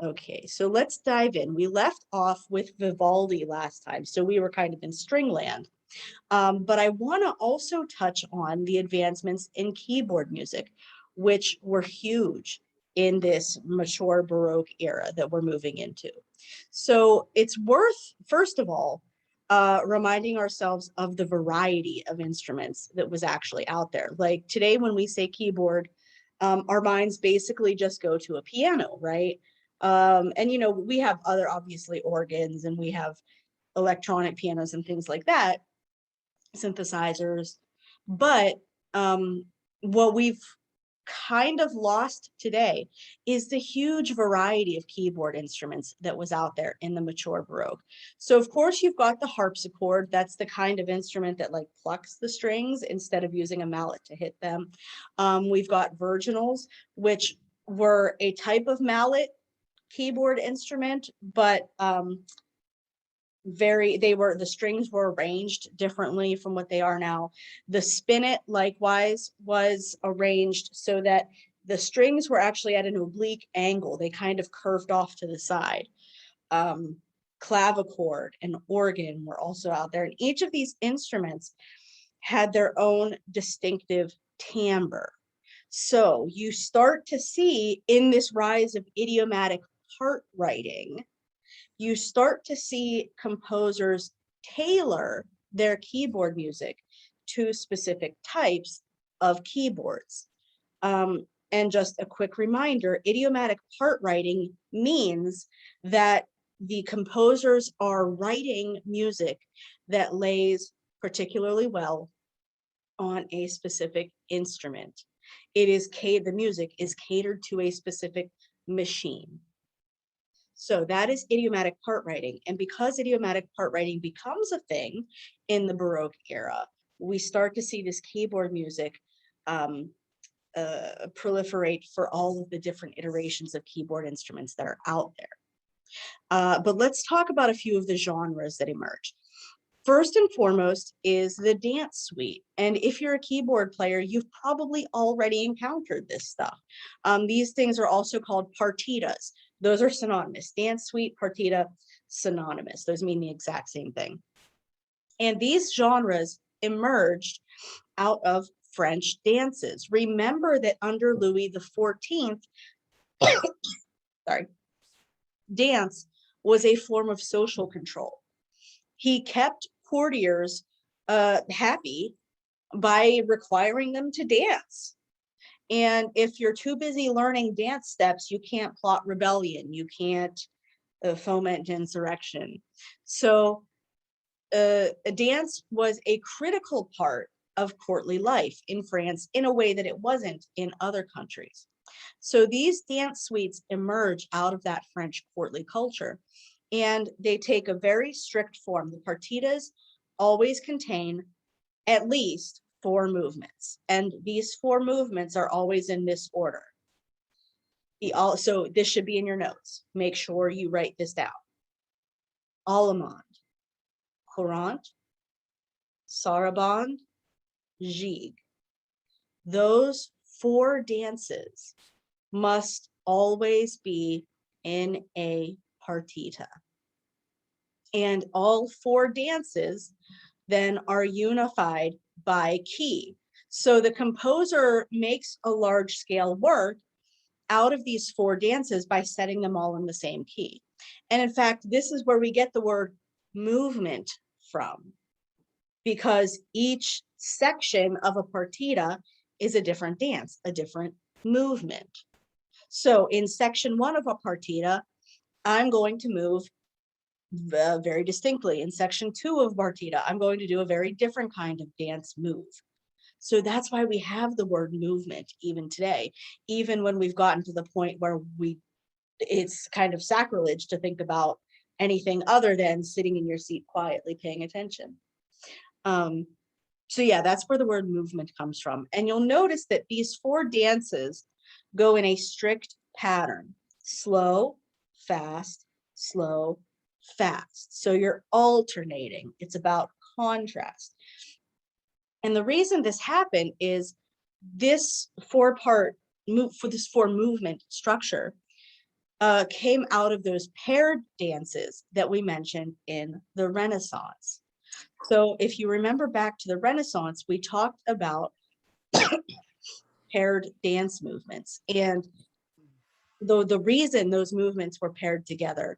Okay, so let's dive in. We left off with Vivaldi last time, so we were kind of in string land. But I want to also touch on the advancements in keyboard music, which were huge in this mature Baroque era that we're moving into. So it's worth, first of all, reminding ourselves of the variety of instruments that was actually out there. Like today, when we say keyboard, our minds basically just go to a piano, right? And we have other obviously organs and we have electronic pianos and things like that, synthesizers. But what we've kind of lost today is the huge variety of keyboard instruments that was out there in the mature Baroque. So of course you've got the harpsichord. That's the kind of instrument that like plucks the strings instead of using a mallet to hit them. We've got virginals, which were a type of mallet keyboard instrument, but the strings were arranged differently from what they are now. The spinet likewise was arranged so that the strings were actually at an oblique angle. They kind of curved off to the side. Clavichord and organ were also out there, and each of these instruments had their own distinctive timbre. So you start to see in this rise of idiomatic part writing, you start to see composers tailor their keyboard music to specific types of keyboards. And just a quick reminder, idiomatic part writing means that the composers are writing music that lays particularly well on a specific instrument. The music is catered to a specific machine. So that is idiomatic part writing. And because idiomatic part writing becomes a thing in the Baroque era, we start to see this keyboard music proliferate for all of the different iterations of keyboard instruments that are out there. But let's talk about a few of the genres that emerge. First and foremost is the dance suite. And if you're a keyboard player, you've probably already encountered this stuff. These things are also called partitas. Those are synonymous. Dance suite, partita, synonymous. Those mean the exact same thing. And these genres emerged out of French dances. Remember that under Louis XIV, sorry, dance was a form of social control. He kept courtiers happy by requiring them to dance. And if you're too busy learning dance steps, you can't plot rebellion, you can't foment insurrection. So a dance was a critical part of courtly life in France in a way that it wasn't in other countries. So these dance suites emerge out of that French courtly culture, and they take a very strict form. The partitas always contain at least 4 movements, and these 4 movements are always in this order. So this should be in your notes. Make sure you write this down. Allemande, courante, sarabande, gigue. Those 4 dances must always be in a partita. And all 4 dances then are unified by key. So the composer makes a large scale work out of these 4 dances by setting them all in the same key. And in fact, this is where we get the word movement from, because each section of a partita is a different dance, a different movement. So in section 1 of a partita, I'm going to move very distinctly. In section 2 of partita, I'm going to do a very different kind of dance move. So that's why we have the word movement even today, even when we've gotten to the point where it's kind of sacrilege to think about anything other than sitting in your seat quietly paying attention. So yeah, that's where the word movement comes from. And you'll notice that these 4 dances go in a strict pattern: slow, fast, slow, fast. So you're alternating. It's about contrast. And the reason this happened is this 4-part move for this 4 movement structure came out of those paired dances that we mentioned in the Renaissance. So if you remember back to the Renaissance, we talked about paired dance movements. And the reason those movements were paired together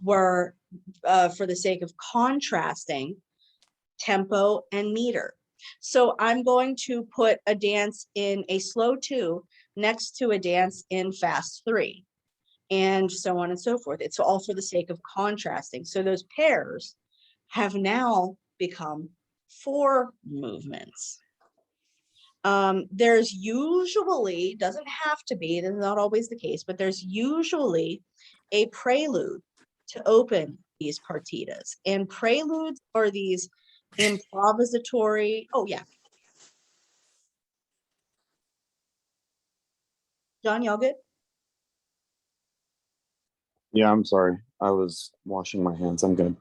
were for the sake of contrasting tempo and meter. So I'm going to put a dance in a slow 2 next to a dance in fast 3, and so on and so forth. It's all for the sake of contrasting. So those pairs have now become 4 movements. There's usually, doesn't have to be, that's not always the case, but there's usually a prelude to open these partitas. And preludes are these improvisatory, oh yeah. John, y'all good? Yeah, I'm sorry. I was washing my hands. I'm good.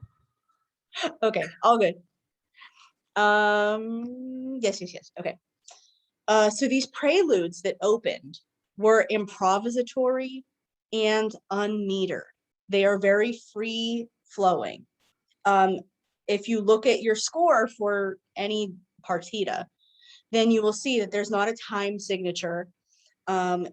Okay, all good. Yes. Okay. So these preludes that opened were improvisatory and unmetered. They are very free flowing. If you look at your score for any partita, then you will see that there's not a time signature.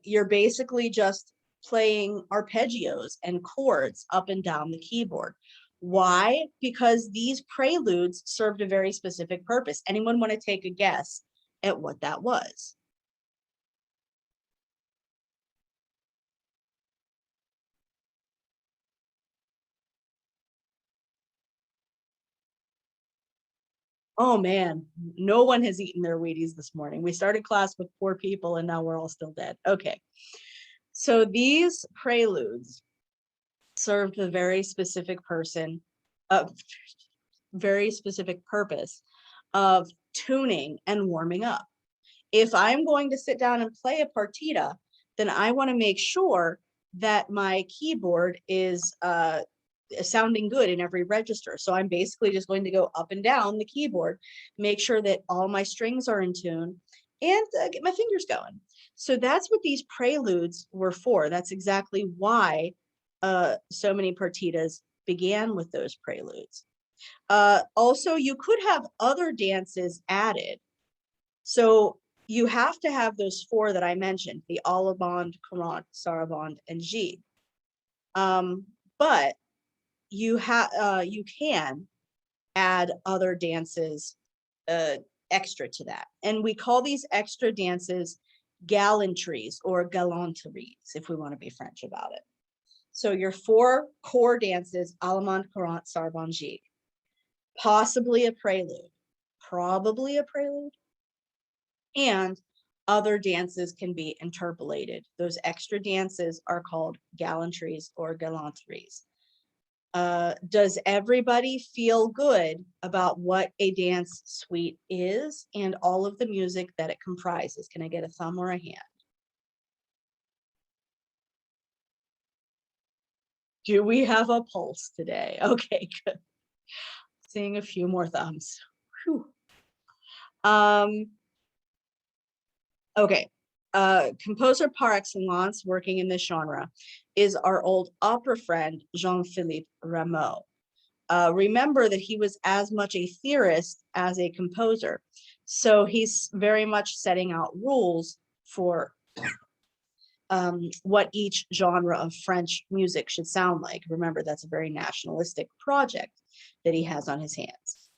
You're basically just playing arpeggios and chords up and down the keyboard. Why? Because these preludes served a very specific purpose. Anyone want to take a guess at what that was? Oh man, no one has eaten their Wheaties this morning. We started class with 4 people and now we're all still dead. Okay. So these preludes served a very specific very specific purpose of tuning and warming up. If I'm going to sit down and play a partita, then I want to make sure that my keyboard is sounding good in every register. So I'm basically just going to go up and down the keyboard, make sure that all my strings are in tune, and get my fingers going. So that's what these preludes were for. That's exactly why so many partitas began with those preludes. Also, you could have other dances added. So you have to have those 4 that I mentioned, the Allemande, Courante, Sarabande, and Gigue. But you can add other dances extra to that. And we call these extra dances gallantries or galanteries, if we want to be French about it. So your 4 core dances, Allemande, Courante, Sarabande, Gigue, possibly a prelude, probably a prelude, and other dances can be interpolated. Those extra dances are called gallantries or galanteries. Does everybody feel good about what a dance suite is and all of the music that it comprises? Can I get a thumb or a hand? Do we have a pulse today? Okay, good. Seeing a few more thumbs. Whew. Okay, composer par excellence working in this genre is our old opera friend, Jean-Philippe Rameau. Remember that he was as much a theorist as a composer. So he's very much setting out rules for what each genre of French music should sound like. Remember, that's a very nationalistic project that he has on his hands.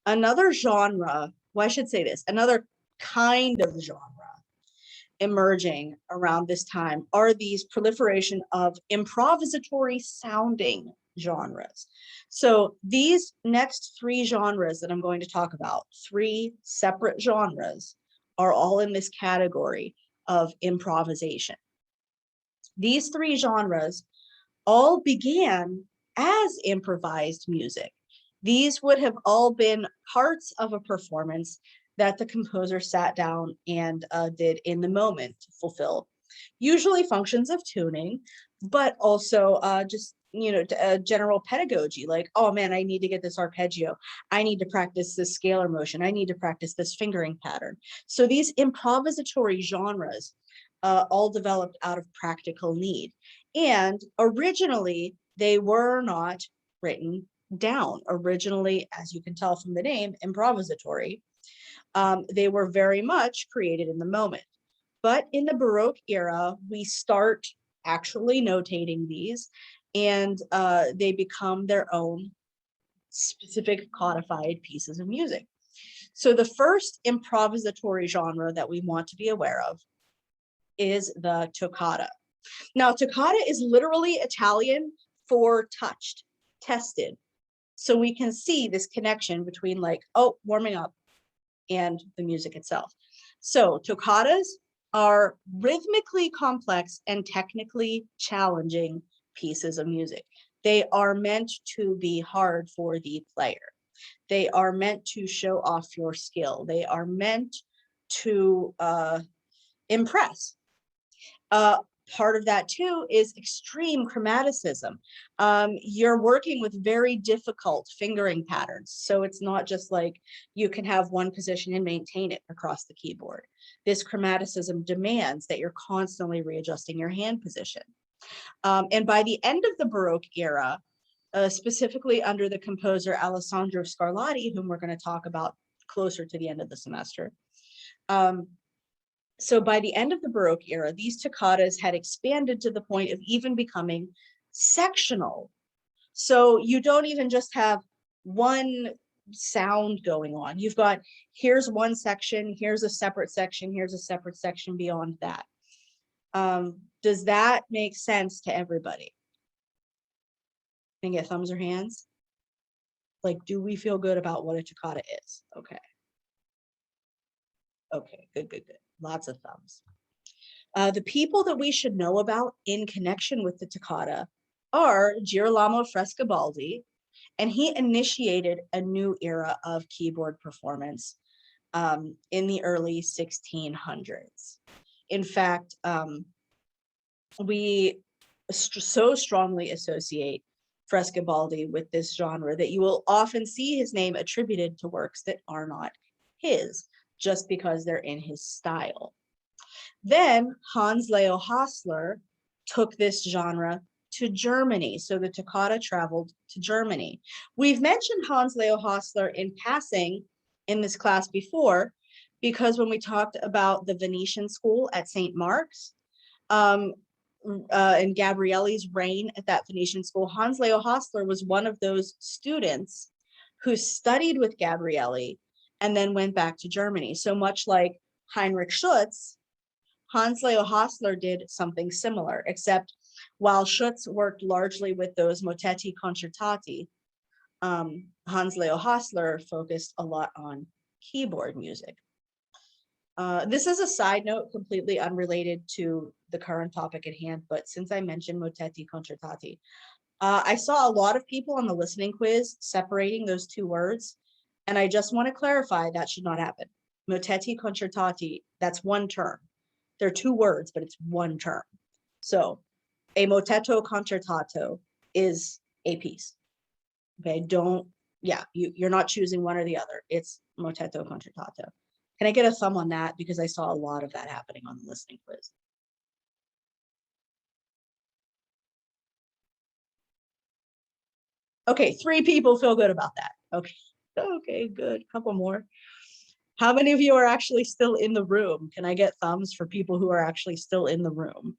Another genre, well, I should say this, another kind of genre emerging around this time are these proliferation of improvisatory sounding genres. So these next 3 genres that I'm going to talk about, 3 separate genres, are all in this category of improvisation. These 3 genres all began as improvised music. These would have all been parts of a performance that the composer sat down and did in the moment to fulfill usually functions of tuning, but also just, general pedagogy, like, oh man, I need to get this arpeggio. I need to practice this scalar motion. I need to practice this fingering pattern. So these improvisatory genres all developed out of practical need. And originally, they were not written down. Originally, as you can tell from the name, improvisatory. They were very much created in the moment. But in the Baroque era, we start actually notating these, and they become their own specific codified pieces of music. So the first improvisatory genre that we want to be aware of is the toccata. Now, toccata is literally Italian for touched, tested. So we can see this connection between like, oh, warming up and the music itself. So toccatas are rhythmically complex and technically challenging pieces of music. They are meant to be hard for the player. They are meant to show off your skill. They are meant to impress. Part of that too is extreme chromaticism. You're working with very difficult fingering patterns. So it's not just like you can have one position and maintain it across the keyboard. This chromaticism demands that you're constantly readjusting your hand position. And by the end of the Baroque era, specifically under the composer Alessandro Scarlatti, whom we're going to talk about closer to the end of the semester, so by the end of the Baroque era, these toccatas had expanded to the point of even becoming sectional. So you don't even just have one sound going on. You've got, here's one section, here's a separate section, here's a separate section beyond that. Does that make sense to everybody? Can I get thumbs or hands? Like, do we feel good about what a toccata is? Okay. Okay, good, good, good. Lots of thumbs. The people that we should know about in connection with the toccata are Girolamo Frescobaldi, and he initiated a new era of keyboard performance in the early 1600s. In fact, we so strongly associate Frescobaldi with this genre that you will often see his name attributed to works that are not his, just because they're in his style. Then Hans Leo Hassler took this genre to Germany. So the toccata traveled to Germany. We've mentioned Hans Leo Hassler in passing in this class before, because when we talked about the Venetian school at St. Mark's, and Gabrielli's reign at that Venetian school, Hans Leo Hassler was one of those students who studied with Gabrielli and then went back to Germany. So much like Heinrich Schütz, Hans Leo Hassler did something similar, except while Schütz worked largely with those motetti concertati, Hans Leo Hassler focused a lot on keyboard music. This is a side note completely unrelated to the current topic at hand, but since I mentioned motetti concertati, I saw a lot of people on the listening quiz separating those two words, and I just want to clarify that should not happen. Motetti concertati, that's one term. They're two words, but it's one term. So a motetto concertato is a piece. Okay, you're not choosing one or the other. It's motetto concertato. Can I get a thumb on that? Because I saw a lot of that happening on the listening quiz. Okay, 3 people feel good about that. Okay, okay, good. Couple more. How many of you are actually still in the room? Can I get thumbs for people who are actually still in the room?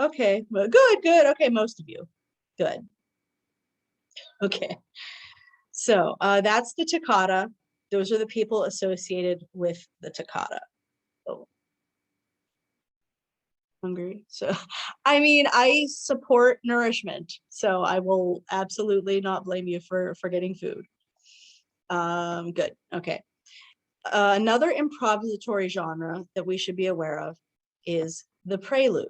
Okay, well, good, good. Okay, most of you. Good. Okay, so that's the toccata. Those are the people associated with the toccata. Oh, hungry. So, I mean, I support nourishment, so I will absolutely not blame you for getting food. Good. Okay. Another improvisatory genre that we should be aware of is the prelude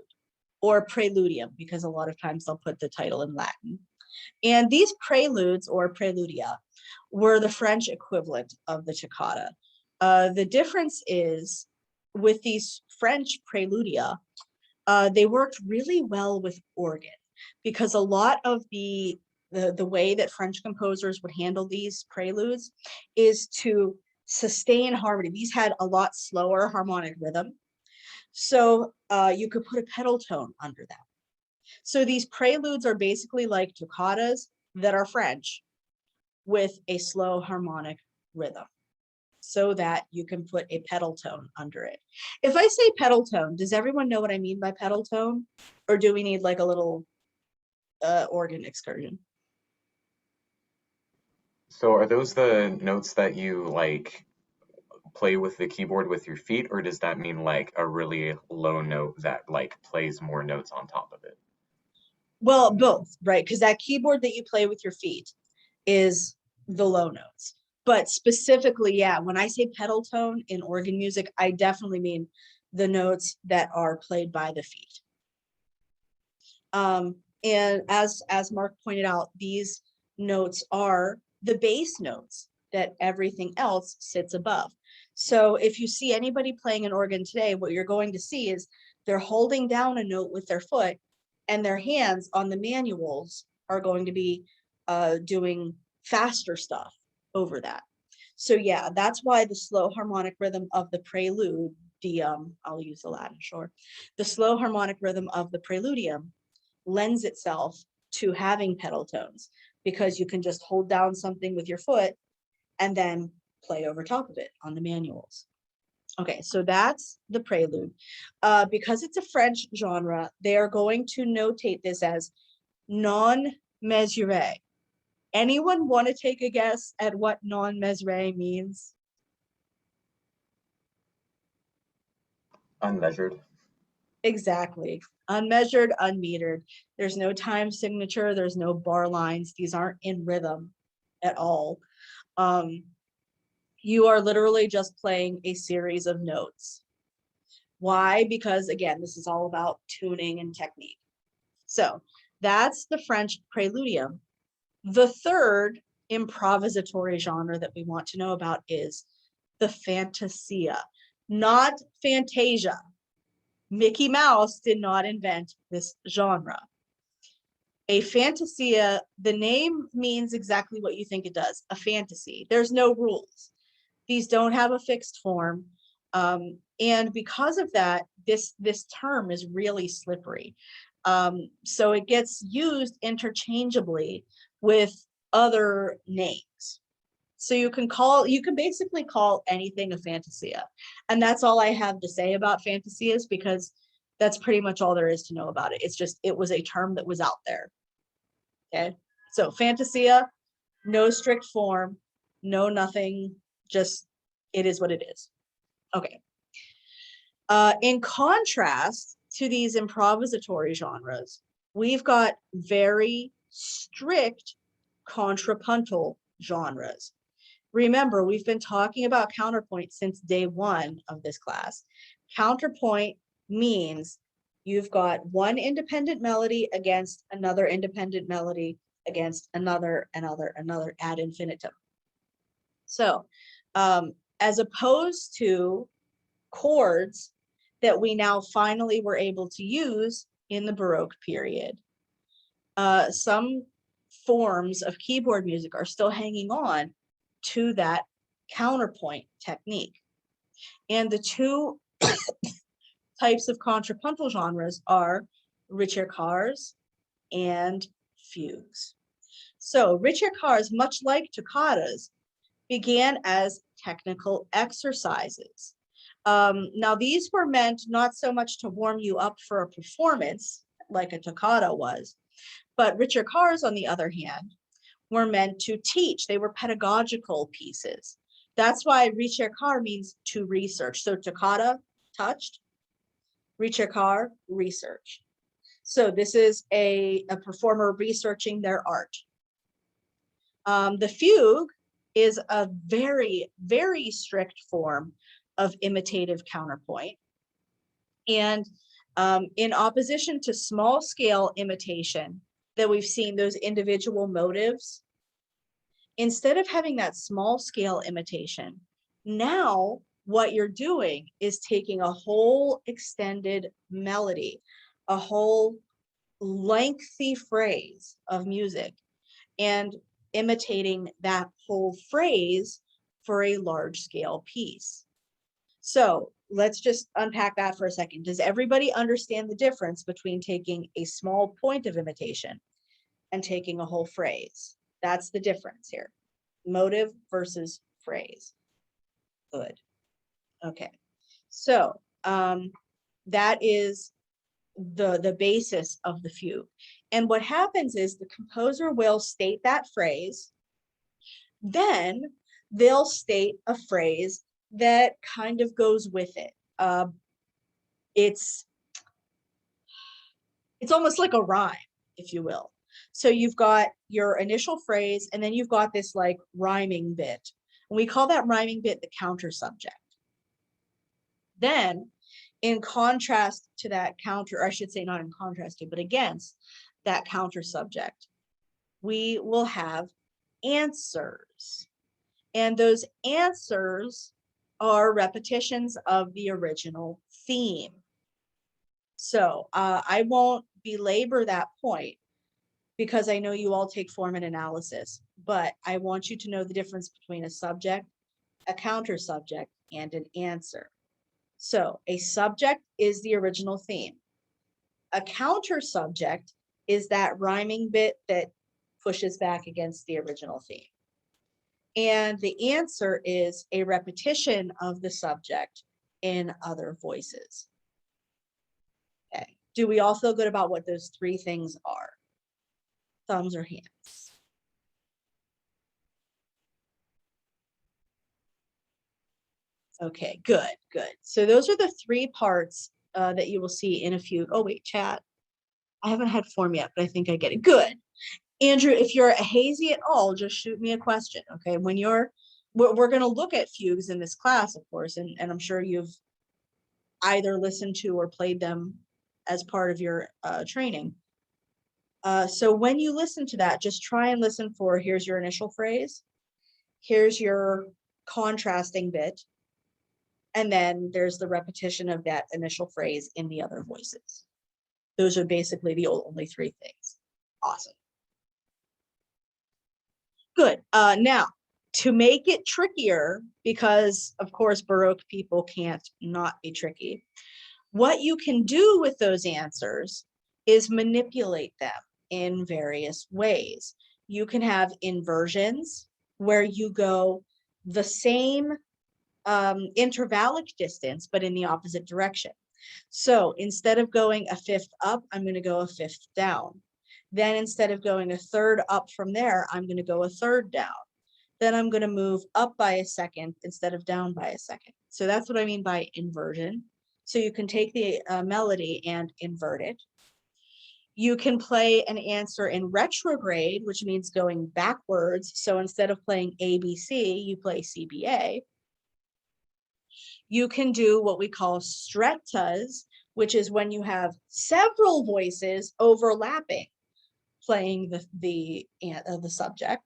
or preludium, because a lot of times they'll put the title in Latin. And these preludes or preludia were the French equivalent of the toccata. The difference is with these French preludia, they worked really well with organ, because a lot of the way that French composers would handle these preludes is to sustain harmony. These had a lot slower harmonic rhythm. So you could put a pedal tone under them. So these preludes are basically like toccatas that are French with a slow harmonic rhythm so that you can put a pedal tone under it. If I say pedal tone, does everyone know what I mean by pedal tone? Or do we need like a little organ excursion? So are those the notes that you like play with the keyboard with your feet, or does that mean like a really low note that like plays more notes on top of it? Well, both, right? Because that keyboard that you play with your feet is the low notes. But specifically, yeah, when I say pedal tone in organ music, I definitely mean the notes that are played by the feet. And as Mark pointed out, these notes are the bass notes that everything else sits above. So if you see anybody playing an organ today, what you're going to see is they're holding down a note with their foot, and their hands on the manuals are going to be doing faster stuff over that. So yeah, that's why the slow harmonic rhythm of the prelude, I'll use the Latin, sure. The slow harmonic rhythm of the preludium lends itself to having pedal tones, because you can just hold down something with your foot and then play over top of it on the manuals. Okay, so that's the prelude. Because it's a French genre, they are going to notate this as non-mesuré. Anyone want to take a guess at what non-mesuré means? Unmeasured. Exactly. Unmeasured, unmetered. There's no time signature. There's no bar lines. These aren't in rhythm at all. You are literally just playing a series of notes. Why? Because again, this is all about tuning and technique. So that's the French preludium. The third improvisatory genre that we want to know about is the fantasia, not Fantasia. Mickey Mouse did not invent this genre. A fantasia, the name means exactly what you think it does, a fantasy. There's no rules. These don't have a fixed form. And because of that, this term is really slippery. So it gets used interchangeably with other names. So you can basically call anything a fantasia. And that's all I have to say about fantasias, because that's pretty much all there is to know about it. It's just, it was a term that was out there. Okay, so fantasia, no strict form, no nothing, just it is what it is. Okay. In contrast to these improvisatory genres, we've got very strict contrapuntal genres. Remember, we've been talking about counterpoint since day one of this class. Counterpoint means you've got one independent melody against another independent melody against another ad infinitum. So as opposed to chords that we now finally were able to use in the Baroque period, some forms of keyboard music are still hanging on to that counterpoint technique. And the two types of contrapuntal genres are ricercares and fugues. So ricercares, much like toccatas, began as technical exercises. Now these were meant not so much to warm you up for a performance like a toccata was, but ricercares, on the other hand, were meant to teach. They were pedagogical pieces. That's why ricercare means to research. So toccata, touched, ricercare, research. So this is a performer researching their art. The fugue is a very, very strict form of imitative counterpoint. And in opposition to small scale imitation that we've seen, those individual motives, instead of having that small scale imitation, now what you're doing is taking a whole extended melody, a whole lengthy phrase of music, and imitating that whole phrase for a large scale piece. So let's just unpack that for a second. Does everybody understand the difference between taking a small point of imitation and taking a whole phrase? That's the difference here. Motive versus phrase. Good. Okay. So that is the basis of the fugue. And what happens is the composer will state that phrase, then they'll state a phrase that kind of goes with it. It's almost like a rhyme, if you will. So you've got your initial phrase, and then you've got this like rhyming bit. And we call that rhyming bit the counter subject. Then, in contrast to that counter, or I should say not in contrast to, but against that counter subject, we will have answers. And those answers are repetitions of the original theme. So I won't belabor that point because I know you all take form and analysis, but I want you to know the difference between a subject, a counter subject, and an answer. So a subject is the original theme. A counter subject is that rhyming bit that pushes back against the original theme. And the answer is a repetition of the subject in other voices. Okay. Do we all feel good about what those three things are? Thumbs or hands? Okay, good, good. So those are the three parts that you will see in a fugue. Oh wait, chat. I haven't had form yet, but I think I get it. Good. Andrew, if you're hazy at all, just shoot me a question, okay? When we're going to look at fugues in this class, of course, and I'm sure you've either listened to or played them as part of your training. So when you listen to that, just try and listen for, here's your initial phrase, here's your contrasting bit, and then there's the repetition of that initial phrase in the other voices. Those are basically the only three things. Awesome. Good. Now, to make it trickier, because of course Baroque people can't not be tricky, what you can do with those answers is manipulate them in various ways. You can have inversions where you go the same intervallic distance, but in the opposite direction. So instead of going a fifth up, I'm going to go a fifth down. Then instead of going a third up from there, I'm going to go a third down. Then I'm going to move up by a second instead of down by a second. So that's what I mean by inversion. So you can take the melody and invert it. You can play an answer in retrograde, which means going backwards. So instead of playing ABC, you play CBA. You can do what we call strettas, which is when you have several voices overlapping, playing the subject.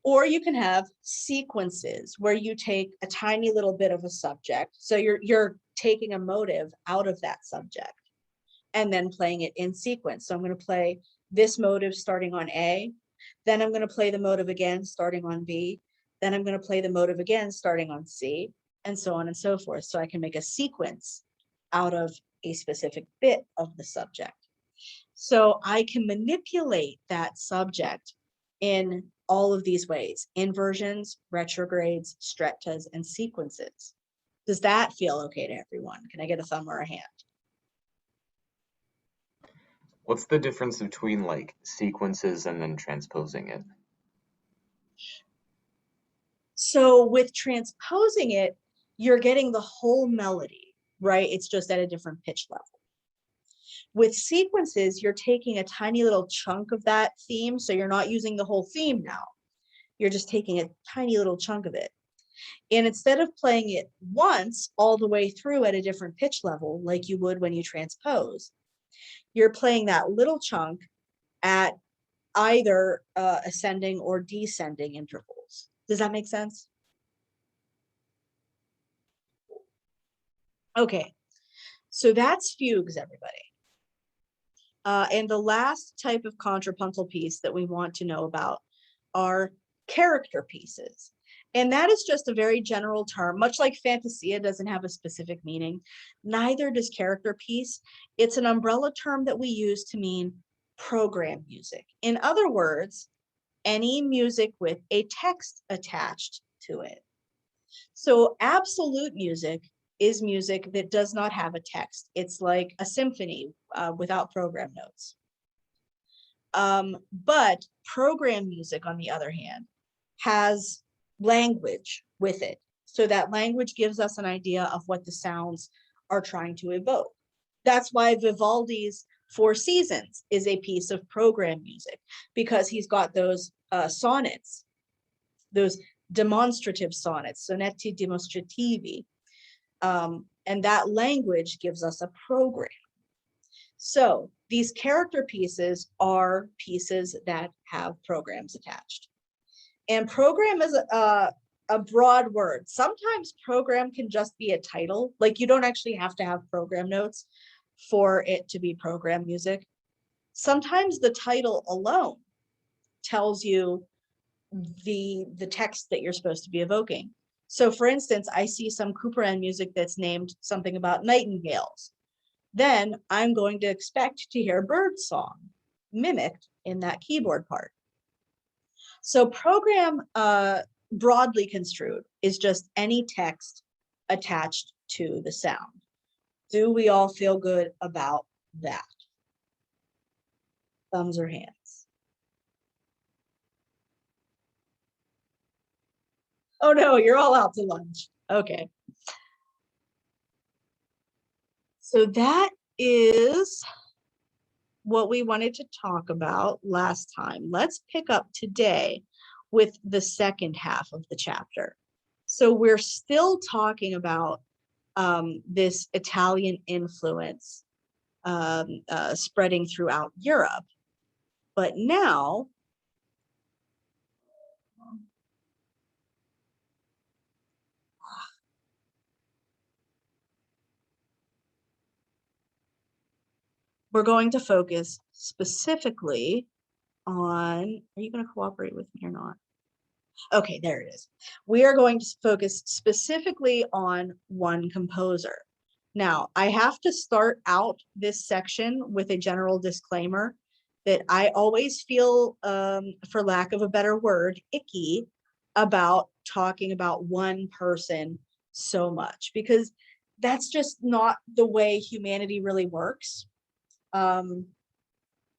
Or you can have sequences where you take a tiny little bit of a subject. So you're taking a motive out of that subject and then playing it in sequence. So I'm going to play this motive starting on A, then I'm going to play the motive again starting on B, then I'm going to play the motive again starting on C, and so on and so forth. So I can make a sequence out of a specific bit of the subject. So I can manipulate that subject in all of these ways: inversions, retrogrades, strettas, and sequences. Does that feel okay to everyone? Can I get a thumb or a hand? What's the difference between like sequences and then transposing it? So with transposing it, you're getting the whole melody, right? It's just at a different pitch level. With sequences, you're taking a tiny little chunk of that theme. So you're not using the whole theme now. You're just taking a tiny little chunk of it. And instead of playing it once all the way through at a different pitch level, like you would when you transpose, you're playing that little chunk at either ascending or descending intervals. Does that make sense? Okay, so that's fugues, everybody. And the last type of contrapuntal piece that we want to know about are character pieces. And that is just a very general term, much like Fantasia doesn't have a specific meaning. Neither does character piece. It's an umbrella term that we use to mean program music. In other words, any music with a text attached to it. So absolute music is music that does not have a text. It's like a symphony without program notes. But program music, on the other hand, has language with it. So that language gives us an idea of what the sounds are trying to evoke. That's why Vivaldi's Four Seasons is a piece of program music, because he's got those sonnets, those demonstrative sonnets, sonetti dimostrativi. And that language gives us a program. So these character pieces are pieces that have programs attached. And program is a broad word. Sometimes program can just be a title. Like, you don't actually have to have program notes for it to be program music. Sometimes the title alone tells you the text that you're supposed to be evoking. So for instance, I see some Couperin music that's named something about nightingales. Then I'm going to expect to hear bird song mimicked in that keyboard part. So program, broadly construed, is just any text attached to the sound. Do we all feel good about that? Thumbs or hands? Oh no, you're all out to lunch. Okay. So that is what we wanted to talk about last time. Let's pick up today with the second half of the chapter. So we're still talking about this Italian influence spreading throughout Europe. But now, we're going to focus specifically on, are you going to cooperate with me or not? Okay, there it is. We are going to focus specifically on one composer. Now, I have to start out this section with a general disclaimer that I always feel, for lack of a better word, icky about talking about one person so much, because that's just not the way humanity really works. In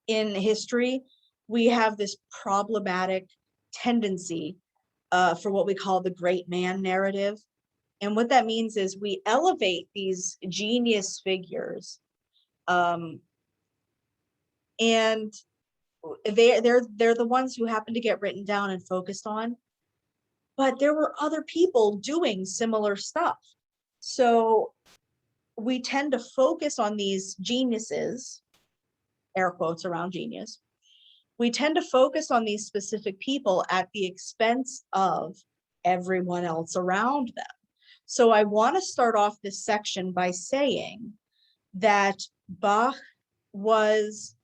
history, we have this problematic tendency for what we call the great man narrative. And what that means is we elevate these genius figures, and they're the ones who happen to get written down and focused on. But there were other people doing similar stuff. So we tend to focus on these geniuses, air quotes around genius. We tend to focus on these specific people at the expense of everyone else around them. So I want to start off this section by saying that Bach was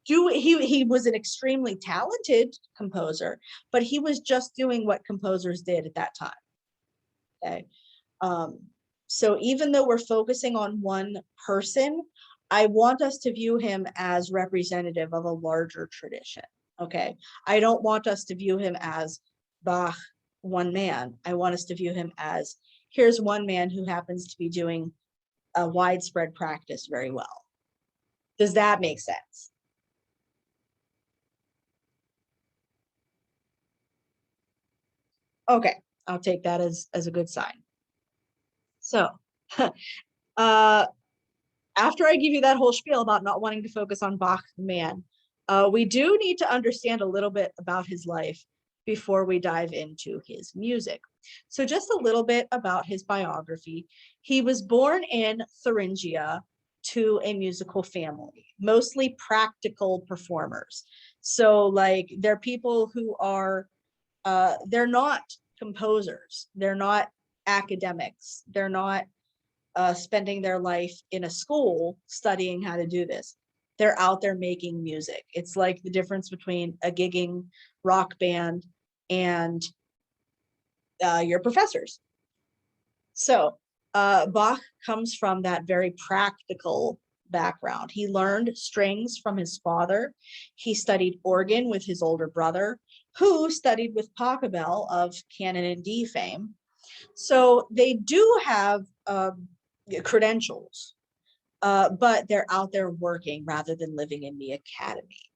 he was an extremely talented composer, but he was just doing what composers did at that time. Okay. So even though we're focusing on one person, I want us to view him as representative of a larger tradition. Okay. I don't want us to view him as Bach, one man. I want us to view him as, here's one man who happens to be doing a widespread practice very well. Does that make sense? Okay, I'll take that as a good sign. So, after I give you that whole spiel about not wanting to focus on Bach, the man, we do need to understand a little bit about his life before we dive into his music. So just a little bit about his biography. He was born in Thuringia to a musical family, mostly practical performers. So like they're people who are, they're not composers, they're not academics, they're not spending their life in a school studying how to do this. They're out there making music. It's like the difference between a gigging rock band and your professors. So Bach comes from that very practical background. He learned strings from his father. He studied organ with his older brother, who studied with Pachelbel of Canon in D fame. So they do have credentials, but they're out there working rather than living in the academy.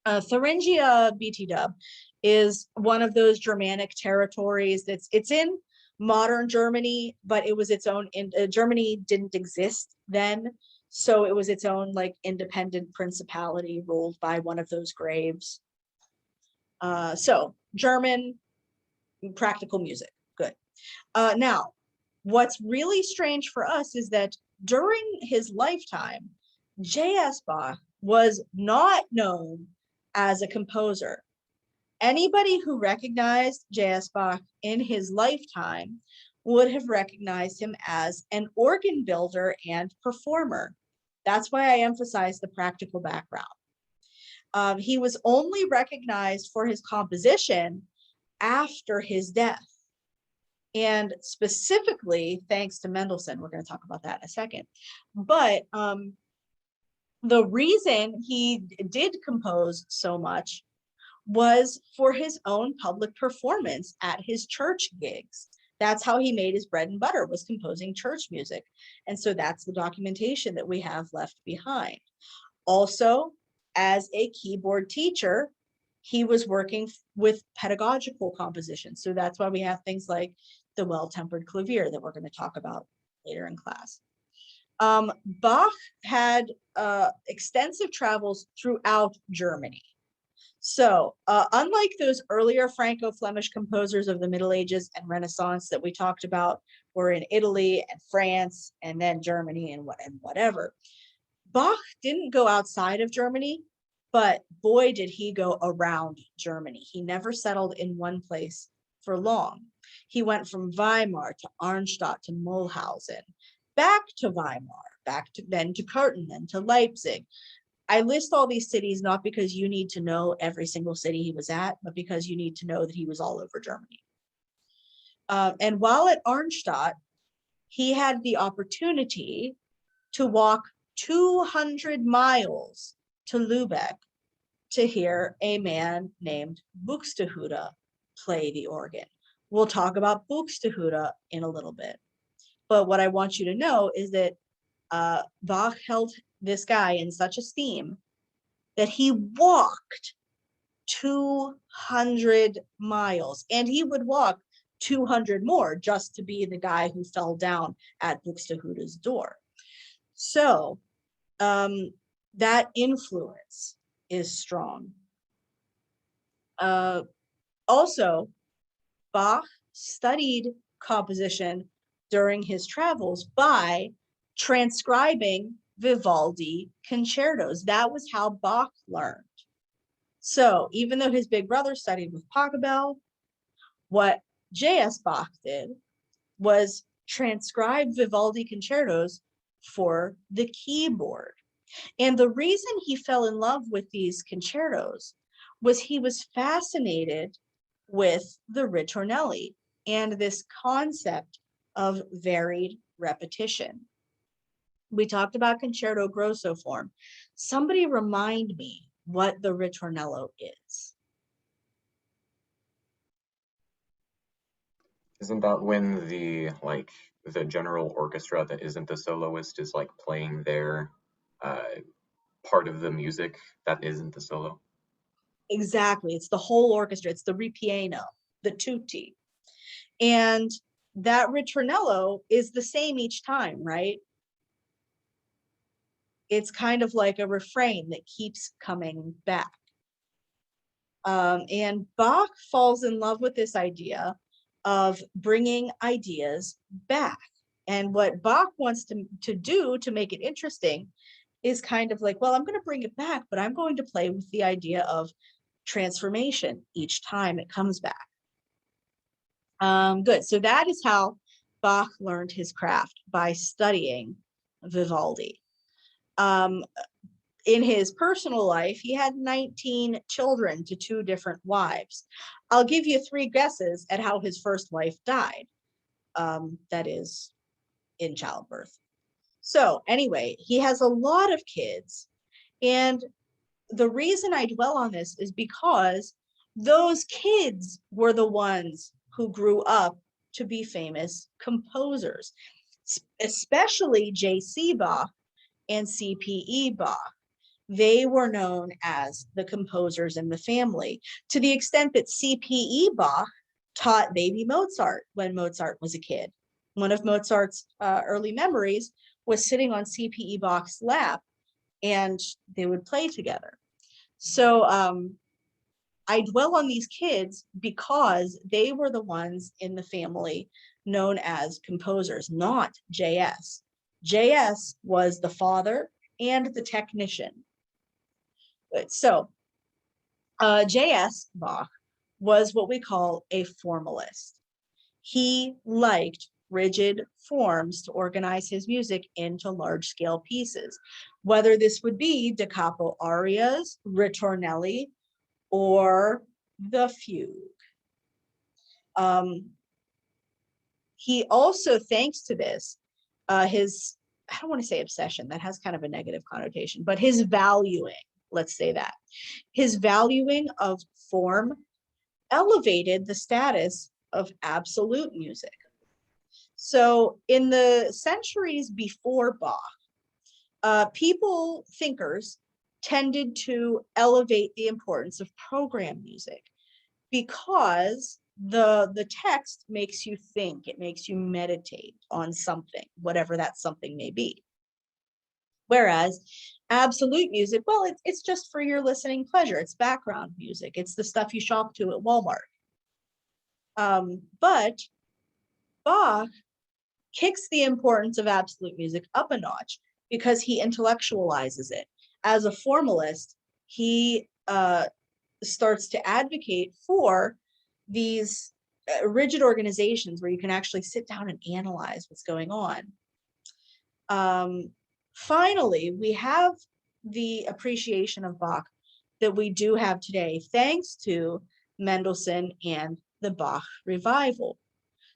Thuringia BT Dub is one of those Germanic territories it's in modern Germany, but it was its own. Germany didn't exist then, so it was its own like independent principality ruled by one of those graves. So German practical music, good. Now, what's really strange for us is that during his lifetime, J.S. Bach was not known as a composer. Anybody who recognized J.S. Bach in his lifetime would have recognized him as an organ builder and performer. That's why I emphasize the practical background. He was only recognized for his composition after his death. And specifically, thanks to Mendelssohn, we're going to talk about that in a second. But the reason he did compose so much was for his own public performance at his church gigs. That's how he made his bread and butter, was composing church music. And so that's the documentation that we have left behind. Also, as a keyboard teacher, he was working with pedagogical composition. So that's why we have things like the Well-Tempered Clavier that we're going to talk about later in class. Bach had extensive travels throughout Germany. So unlike those earlier Franco-Flemish composers of the Middle Ages and Renaissance that we talked about, were in Italy and France and then Germany and whatever, Bach didn't go outside of Germany, but boy, did he go around Germany. He never settled in one place for long. He went from Weimar to Arnstadt to Mulhausen, back to Weimar, then to Kärnten, then to Leipzig. I list all these cities not because you need to know every single city he was at, but because you need to know that he was all over Germany. And while at Arnstadt, he had the opportunity to walk 200 miles to Lübeck to hear a man named Buxtehude play the organ. We'll talk about Buxtehude in a little bit. But what I want you to know is that Bach held this guy in such esteem that he walked 200 miles, and he would walk 200 more just to be the guy who fell down at Buxtehude's door. So that influence is strong. Also, Bach studied composition during his travels by transcribing Vivaldi concertos. That was how Bach learned. So even though his big brother studied with Pachelbel, what J.S. Bach did was transcribe Vivaldi concertos for the keyboard. And the reason he fell in love with these concertos was he was fascinated with the ritornelli and this concept of varied repetition. We talked about concerto grosso form. Somebody remind me what the ritornello is. Isn't that when the general orchestra that isn't the soloist is like playing their part of the music that isn't the solo? Exactly. It's the whole orchestra. It's the ripieno, the tutti. And that ritornello is the same each time, right? It's kind of like a refrain that keeps coming back. And Bach falls in love with this idea of bringing ideas back. And what Bach wants to do to make it interesting is kind of like, well, I'm going to bring it back, but I'm going to play with the idea of transformation each time it comes back. Good. So that is how Bach learned his craft, by studying Vivaldi. In his personal life, he had 19 children to 2 different wives. I'll give you 3 guesses at how his first wife died. That is in childbirth. So anyway, he has a lot of kids. And the reason I dwell on this is because those kids were the ones who grew up to be famous composers, especially J.C. Bach and C.P.E. Bach. They were known as the composers in the family, to the extent that C.P.E. Bach taught baby Mozart when Mozart was a kid. One of Mozart's early memories was sitting on C.P.E. Bach's lap, and they would play together. So I dwell on these kids because they were the ones in the family known as composers, not J.S. J.S. was the father and the technician. So J.S. Bach was what we call a formalist. He liked rigid forms to organize his music into large-scale pieces, whether this would be da capo arias, ritornelli, or the fugue. He also, thanks to this, his, I don't want to say obsession, that has kind of a negative connotation, but his valuing, let's say that, his valuing of form elevated the status of absolute music. So in the centuries before Bach, thinkers tended to elevate the importance of program music because the text makes you think, it makes you meditate on something, whatever that something may be. Whereas absolute music, well, it's just for your listening pleasure. It's background music. It's the stuff you shop to at Walmart. But Bach kicks the importance of absolute music up a notch because he intellectualizes it. As a formalist, he starts to advocate for these rigid organizations where you can actually sit down and analyze what's going on. Finally, we have the appreciation of Bach that we do have today, thanks to Mendelssohn and the Bach revival.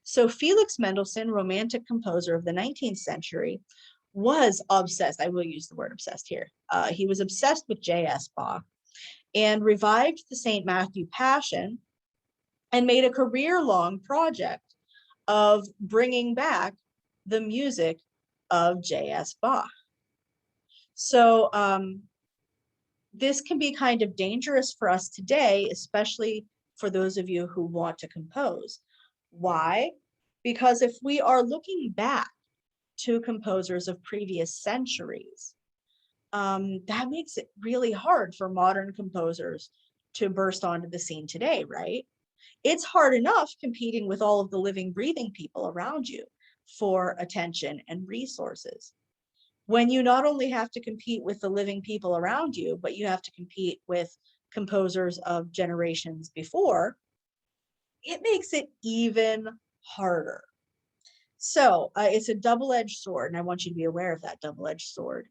So Felix Mendelssohn, Romantic composer of the 19th century, was obsessed, I will use the word obsessed here, he was obsessed with J.S. Bach and revived the St. Matthew Passion and made a career-long project of bringing back the music of J.S. Bach. So this can be kind of dangerous for us today, especially for those of you who want to compose. Why? Because if we are looking back to composers of previous centuries, that makes it really hard for modern composers to burst onto the scene today, right? It's hard enough competing with all of the living, breathing people around you for attention and resources. When you not only have to compete with the living people around you, but you have to compete with composers of generations before, it makes it even harder. So it's a double-edged sword, and I want you to be aware of that double-edged sword,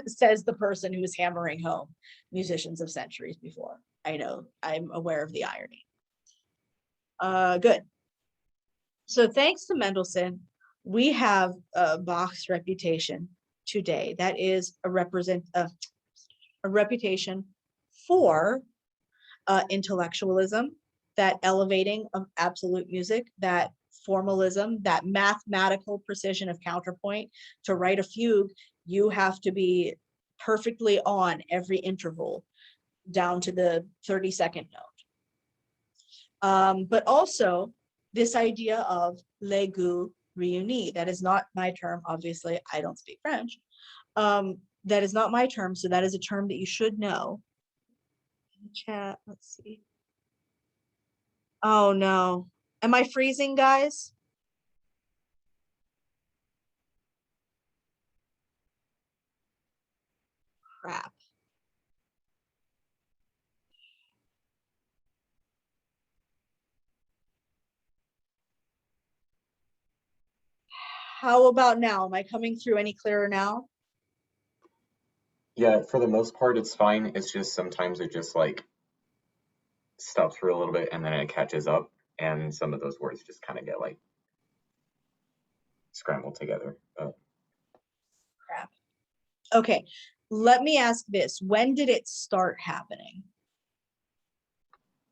says the person who is hammering home musicians of centuries before. I know, I'm aware of the irony. Good. So thanks to Mendelssohn, we have Bach's reputation today. That is a reputation for intellectualism, that elevating of absolute music, that formalism, that mathematical precision of counterpoint. To write a fugue, you have to be perfectly on every interval down to the 32nd note. But also this idea of les goûts réunis. That is not my term, obviously, I don't speak French. That is not my term, so that is a term that you should know. In the chat, let's see. Oh no, am I freezing, guys? Crap. How about now? Am I coming through any clearer now? Yeah, for the most part, it's fine. It's just sometimes it just like stuff through a little bit and then it catches up, and some of those words just kind of get like scrambled together. Crap. Okay, let me ask this. When did it start happening?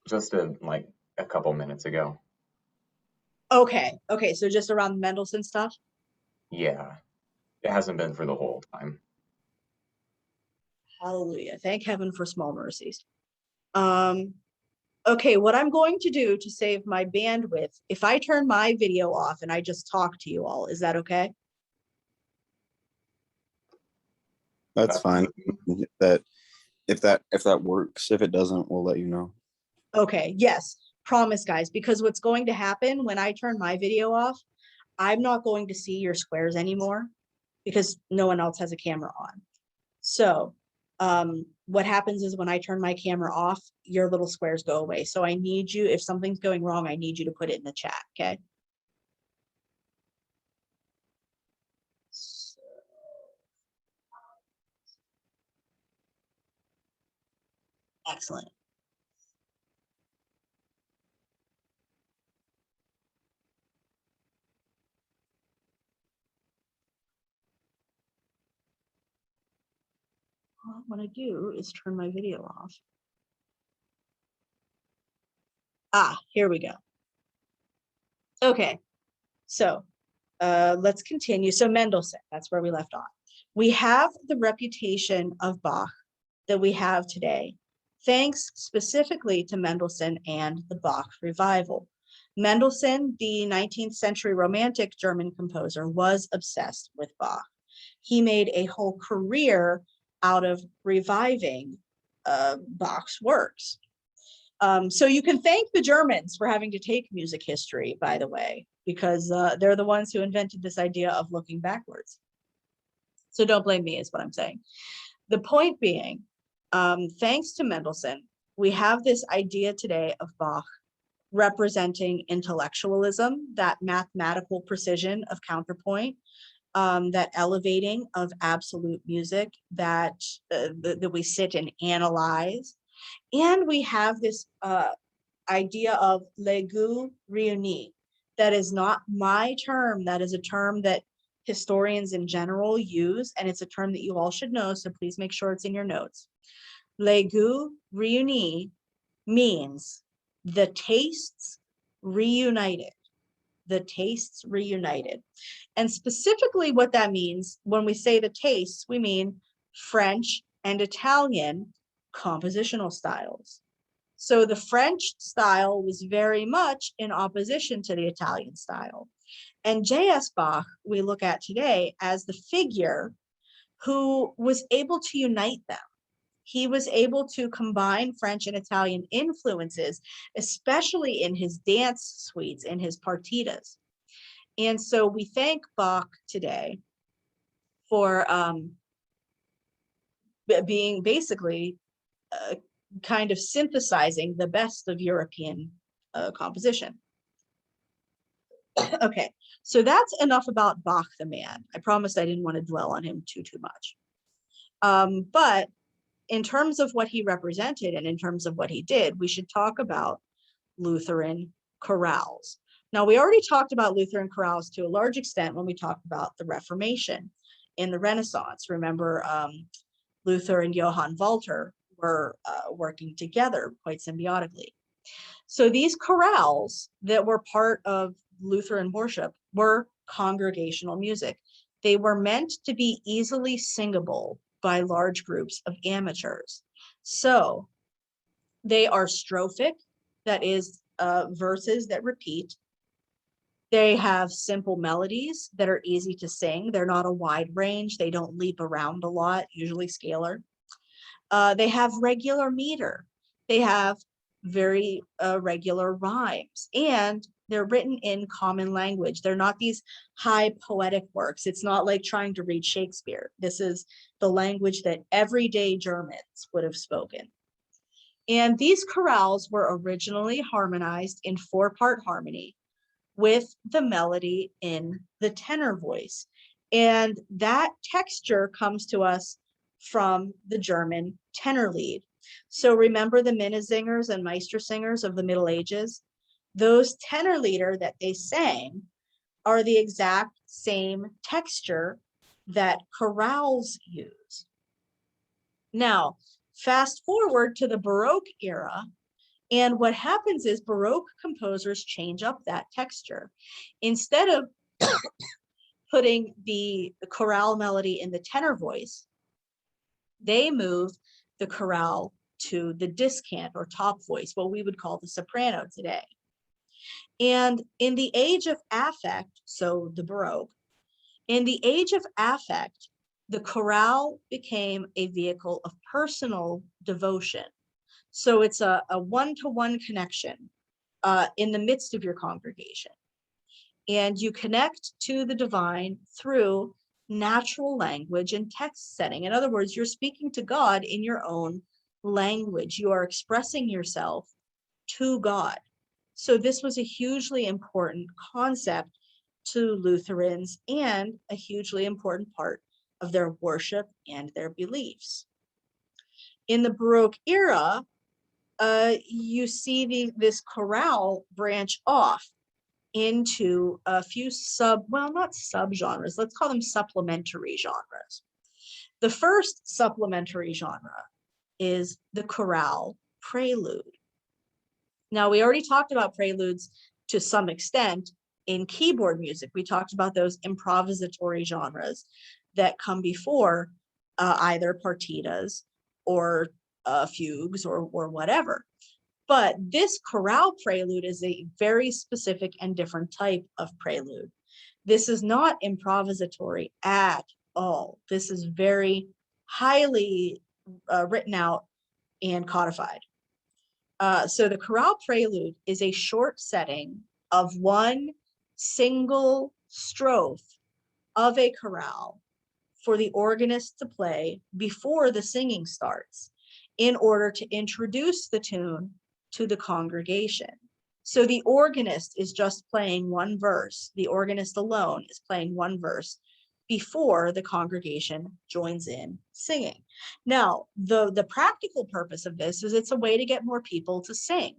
Just like a couple minutes ago. Okay, so just around Mendelssohn stuff? Yeah, it hasn't been for the whole time. Hallelujah. Thank heaven for small mercies. Okay, what I'm going to do to save my bandwidth, if I turn my video off and I just talk to you all, is that okay? That's fine. That if that works. If it doesn't, we'll let you know. Okay, yes, promise guys, because what's going to happen when I turn my video off, I'm not going to see your squares anymore because no one else has a camera on. So what happens is when I turn my camera off, your little squares go away. So I need you, if something's going wrong, I need you to put it in the chat, okay? So, excellent. What I want to do is turn my video off. Ah, here we go. Okay, so let's continue. So Mendelssohn, that's where we left off. We have the reputation of Bach that we have today, thanks specifically to Mendelssohn and the Bach revival. Mendelssohn, the 19th century Romantic German composer, was obsessed with Bach. He made a whole career out of reviving Bach's works. So you can thank the Germans for having to take music history, by the way, because they're the ones who invented this idea of looking backwards. So don't blame me is what I'm saying. The point being, thanks to Mendelssohn, we have this idea today of Bach representing intellectualism, that mathematical precision of counterpoint, that elevating of absolute music that we sit and analyze. And we have this idea of les goûts réunis. That is not my term. That is a term that historians in general use, and it's a term that you all should know, so please make sure it's in your notes. Les goûts réunis means the tastes reunited. The tastes reunited. And specifically what that means, when we say the tastes, we mean French and Italian compositional styles. So the French style was very much in opposition to the Italian style. And J.S. Bach, we look at today as the figure who was able to unite them. He was able to combine French and Italian influences, especially in his dance suites and his partitas. And so we thank Bach today for being basically kind of synthesizing the best of European composition. Okay, so that's enough about Bach the man. I promised I didn't want to dwell on him too much. But in terms of what he represented and in terms of what he did, we should talk about Lutheran chorales. Now, we already talked about Lutheran chorales to a large extent when we talked about the Reformation in the Renaissance. Remember, Luther and Johann Walter were working together quite symbiotically. So these chorales that were part of Lutheran worship were congregational music. They were meant to be easily singable by large groups of amateurs. So they are strophic, that is verses that repeat. They have simple melodies that are easy to sing. They're not a wide range. They don't leap around a lot, usually scalar. They have regular meter. They have very regular rhymes, and they're written in common language. They're not these high poetic works. It's not like trying to read Shakespeare. This is the language that everyday Germans would have spoken. And these chorales were originally harmonized in 4-part harmony with the melody in the tenor voice. And that texture comes to us from the German Tenorlied. So remember the Minnesingers and Meistersingers of the Middle Ages? Those Tenorlieder that they sang are the exact same texture that chorales use. Now, fast forward to the Baroque era, and what happens is Baroque composers change up that texture. Instead of putting the chorale melody in the tenor voice, they move the chorale to the disscant or top voice, what we would call the soprano today. And in the age of affect, so the Baroque, in the age of affect, the chorale became a vehicle of personal devotion. So it's a one-to-one connection in the midst of your congregation. And you connect to the divine through natural language and text setting. In other words, you're speaking to God in your own language. You are expressing yourself to God. So this was a hugely important concept to Lutherans and a hugely important part of their worship and their beliefs. In the Baroque era, you see this chorale branch off into a few not subgenres, let's call them supplementary genres. The first supplementary genre is the chorale prelude. Now, we already talked about preludes to some extent in keyboard music. We talked about those improvisatory genres that come before either partitas or fugues or whatever. But this chorale prelude is a very specific and different type of prelude. This is not improvisatory at all. This is very highly written out and codified. So the chorale prelude is a short setting of one single strophe of a chorale for the organist to play before the singing starts in order to introduce the tune to the congregation. So the organist is just playing one verse. The organist alone is playing one verse before the congregation joins in singing. Now, the practical purpose of this is it's a way to get more people to sing.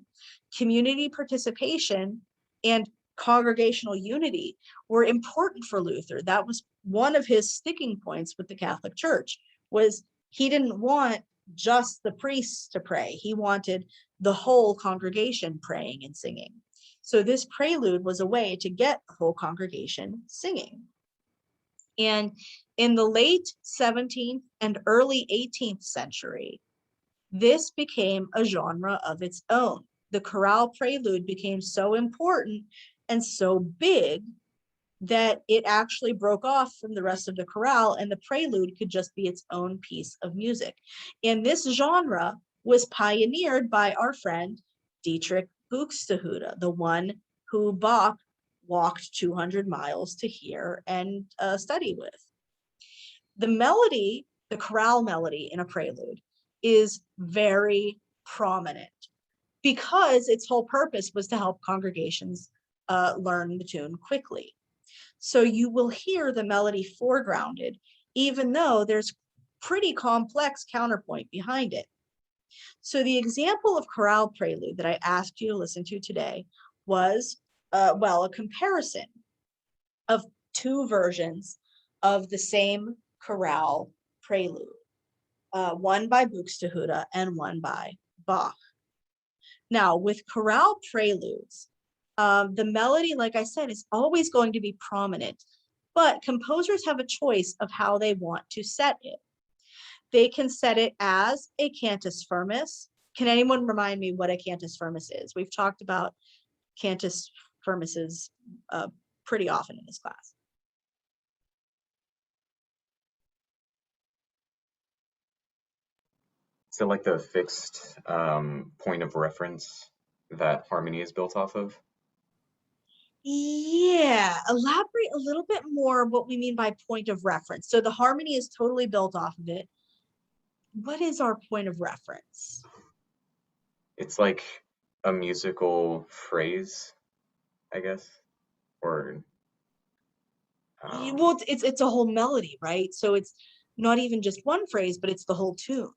Community participation and congregational unity were important for Luther. That was one of his sticking points with the Catholic Church, was he didn't want just the priests to pray. He wanted the whole congregation praying and singing. So this prelude was a way to get the whole congregation singing. And in the late 17th and early 18th century, this became a genre of its own. The chorale prelude became so important and so big that it actually broke off from the rest of the chorale, and the prelude could just be its own piece of music. And this genre was pioneered by our friend Dietrich Buxtehude, the one who Bach walked 200 miles to hear and study with. The melody, the chorale melody in a prelude, is very prominent because its whole purpose was to help congregations learn the tune quickly. So you will hear the melody foregrounded, even though there's pretty complex counterpoint behind it. So the example of chorale prelude that I asked you to listen to today was, a comparison of two versions of the same chorale prelude, one by Buxtehude and one by Bach. Now, with chorale preludes, the melody, like I said, is always going to be prominent, but composers have a choice of how they want to set it. They can set it as a cantus firmus. Can anyone remind me what a cantus firmus is? We've talked about cantus firmuses pretty often in this class. So like the fixed point of reference that harmony is built off of? Yeah, elaborate a little bit more what we mean by point of reference. So the harmony is totally built off of it. What is our point of reference? It's like a musical phrase, I guess, or Well, it's a whole melody, right? So it's not even just one phrase, but it's the whole tune.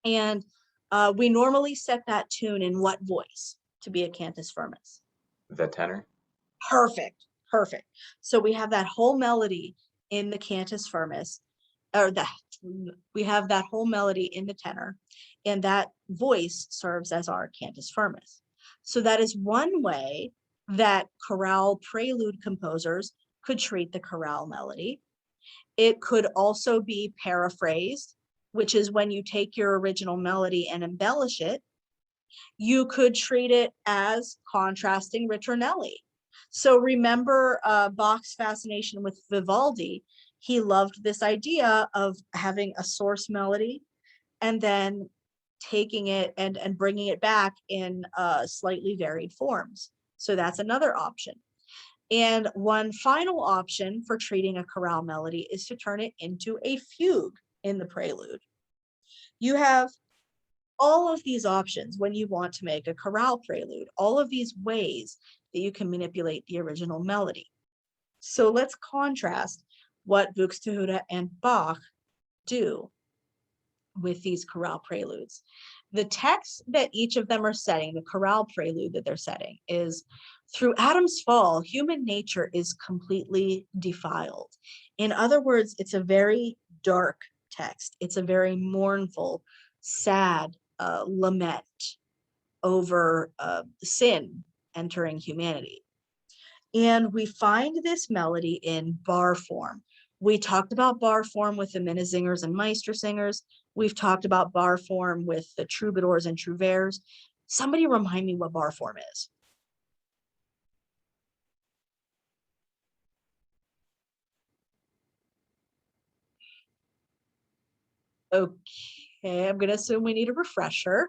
And we normally set that tune in what voice to be a cantus firmus? The tenor. Perfect, perfect. So we have that whole melody in the cantus firmus, or we have that whole melody in the tenor, and that voice serves as our cantus firmus. So that is one way that chorale prelude composers could treat the chorale melody. It could also be paraphrased, which is when you take your original melody and embellish it. You could treat it as contrasting ritornelli. So remember Bach's fascination with Vivaldi. He loved this idea of having a source melody and then taking it and bringing it back in slightly varied forms. So that's another option. And one final option for treating a chorale melody is to turn it into a fugue in the prelude. You have all of these options when you want to make a chorale prelude, all of these ways that you can manipulate the original melody. So let's contrast what Buxtehude and Bach do with these chorale preludes. The text that each of them are setting, the chorale prelude that they're setting, is through Adam's fall, human nature is completely defiled. In other words, it's a very dark text. It's a very mournful, sad lament over sin entering humanity. And we find this melody in bar form. We talked about bar form with the Minnesingers and Meistersingers. We've talked about bar form with the troubadours and trouvères. Somebody remind me what bar form is. Okay, I'm gonna assume we need a refresher.